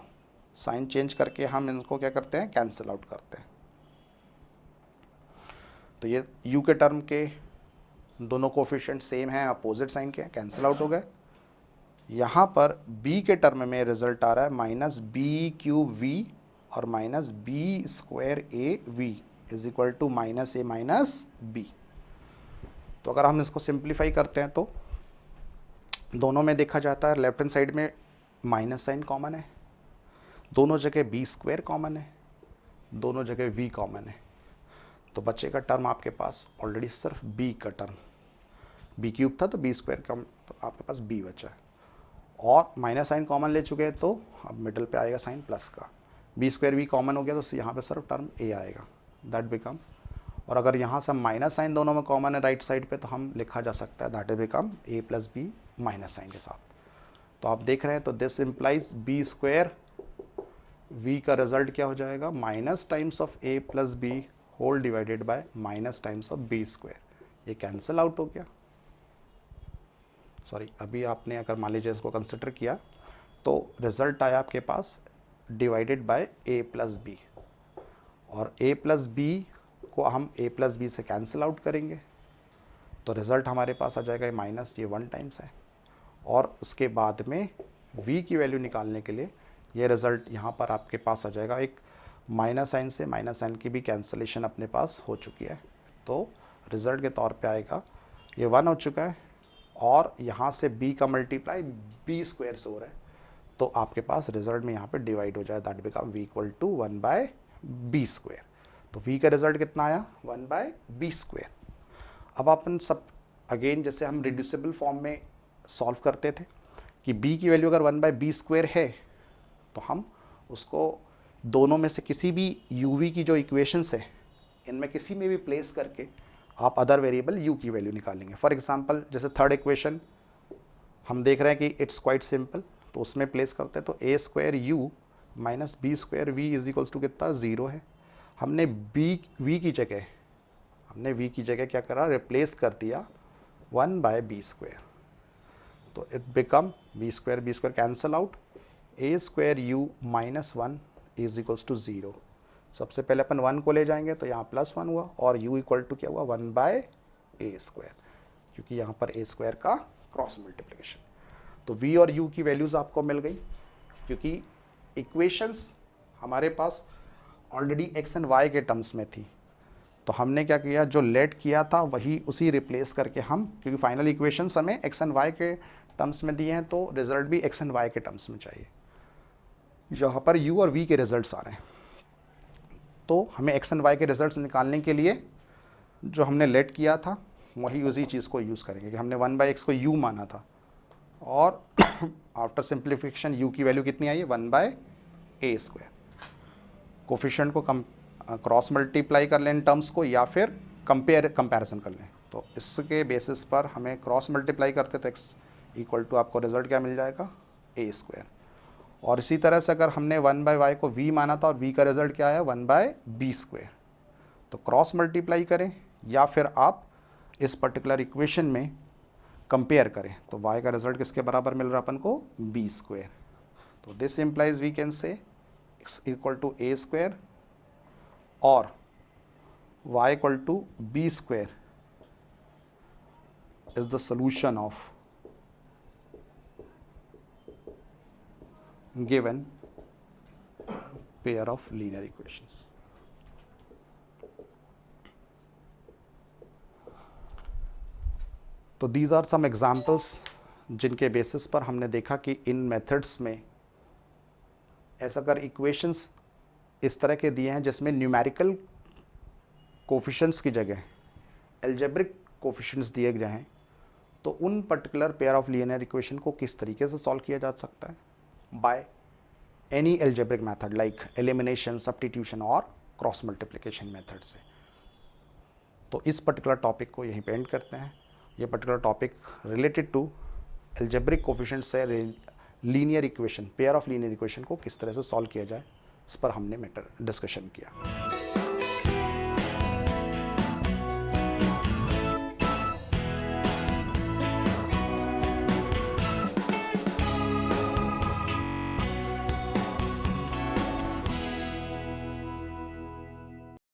sign change करके हम इनको क्या करते हैं, cancel out करते हैं। तो ये u के टर्म के दोनों कोफिशिएंट सेम हैं, अपोजिट साइन के, कैंसिल आउट हो गए। यहाँ पर b के टर्म में रिजल्ट आ रहा है माइनस बी क्यूब वी और minus B square A V is equal to minus A minus B. तो अगर हम इसको सिंप्लीफाई करते हैं तो दोनों में देखा जाता है लेफ्ट हैंड साइड में माइनस साइन कॉमन है, दोनों जगह बी स्क्वायर कॉमन है, दोनों जगह वी कॉमन है। तो बचेगा टर्म आपके पास ऑलरेडी सिर्फ बी का टर्म, बी क्यूब था तो बी स्क्वायर का, तो आपके पास बी बचा है। और माइनस साइन कॉमन ले चुके हैं तो अब मिडल पे आएगा साइन प्लस का, बी स्क्वायर भी कॉमन हो गया तो यहाँ पे सिर्फ टर्म ए आएगा, दैट बिकम। और अगर यहाँ से माइनस साइन दोनों में कॉमन है राइट साइड पे तो हम लिखा जा सकता है that is become A plus B minus sign के साथ। तो आप देख रहे हैं, तो this implies B square V का रिजल्ट क्या हो जाएगा, minus times of A plus B whole divided by minus times of B square. ये कैंसिल आउट हो गया, सॉरी अभी आपने अगर मान लीजिए इसको कंसिडर किया तो रिजल्ट आया आपके पास divided by a plus b, और ए प्लस बी को हम ए प्लस बी से कैंसिल आउट करेंगे तो रिज़ल्ट हमारे पास आ जाएगा माइनस, ये 1 टाइम्स है। और उसके बाद में v की वैल्यू निकालने के लिए ये रिज़ल्ट यहाँ पर आपके पास आ जाएगा, एक माइनस साइन से माइनस साइन की भी कैंसलेशन अपने पास हो चुकी है, तो रिज़ल्ट के तौर पे आएगा ये 1 हो चुका है, और यहाँ से b का मल्टीप्लाई बी स्क्वायर से हो रहा है तो आपके पास रिज़ल्ट में यहाँ पे डिवाइड हो जाए, that become v equal to 1 by B square. तो v का रिज़ल्ट कितना आया, 1 बाय बी स्क्वायर। अब अपन सब अगेन जैसे हम रिड्यूसिबल फॉर्म में सॉल्व करते थे कि b की वैल्यू अगर 1 बाय बी स्क्वायर है तो हम उसको दोनों में से किसी भी uv की जो इक्वेशंस है इनमें किसी में भी प्लेस करके आप अदर वेरिएबल u की वैल्यू निकालेंगे। फॉर एग्जांपल जैसे थर्ड इक्वेशन हम देख रहे हैं कि इट्स क्वाइट सिंपल, तो उसमें प्लेस करते हैं तो ए square you minus B square v is equals to कितना, 0 है। हमने वी की जगह क्या करा, रिप्लेस कर दिया 1 बाय बी स्क्वायर, तो it become B square cancel out, A square you minus 1 is equals to 0। सबसे पहले अपन 1 को ले जाएंगे तो यहाँ प्लस 1 हुआ, और u इक्वल टू क्या हुआ, 1 बाय ए स्क्वायर, क्योंकि यहाँ पर ए स्क्वायर का क्रॉस मल्टीप्लिकेशन। तो v और u की वैल्यूज़ आपको मिल गई, क्योंकि इक्वेशंस हमारे पास ऑलरेडी x एंड y के टर्म्स में थी, तो हमने क्या किया, जो लेट किया था वही उसी रिप्लेस करके हम, क्योंकि फाइनल इक्वेशंस हमें x एंड y के टर्म्स में दिए हैं तो रिजल्ट भी x एंड y के टर्म्स में चाहिए। यहाँ पर u और v के रिजल्ट्स आ रहे हैं, तो हमें x एंड y के रिजल्ट्स निकालने के लिए जो हमने लेट किया था वही उसी चीज़ को यूज़ करेंगे कि हमने 1 बाय x को u माना था, और आफ्टर सिंप्लीफिकेशन u की वैल्यू कितनी आई है, 1 बाय ए स्क्वायर। कोफिशिएंट को क्रॉस मल्टीप्लाई कर लें इन टर्म्स को, या फिर कंपैरिजन कर लें, तो इसके बेसिस पर हमें क्रॉस मल्टीप्लाई करते तो x इक्वल टू आपको रिजल्ट क्या मिल जाएगा, ए स्क्वायर। और इसी तरह से अगर हमने 1 बाय वाई को v माना था और v का रिजल्ट क्या आया, 1 बाय बी स्क्वायर, तो क्रॉस मल्टीप्लाई करें या फिर आप इस पर्टिकुलर इक्वेशन में कंपेयर करें तो y का रिजल्ट किसके बराबर मिल रहा है अपन को, बी स्क्वायर। तो this implies we can say x equal to A square और y equal to B square is the solution of given pair of linear equations. तो these are some examples जिनके बेसिस पर हमने देखा कि इन methods में ऐसा अगर इक्वेशंस इस तरह के दिए हैं जिसमें न्यूमेरिकल कोफिशिएंट्स की जगह एल्जेब्रिक कोफिशिएंट्स दिए गए हैं, तो उन particular pair of linear equation को किस तरीके से सॉल्व किया जा सकता है, by any algebraic method like elimination, substitution और cross multiplication method से। तो इस पर्टिकुलर टॉपिक को यहीं पे एंड करते हैं। ये particular topic related to algebraic coefficient से linear equation, pair of linear equation को किस तरह से सॉल्व किया जाए, इस पर हमने मैटर डिस्कशन किया।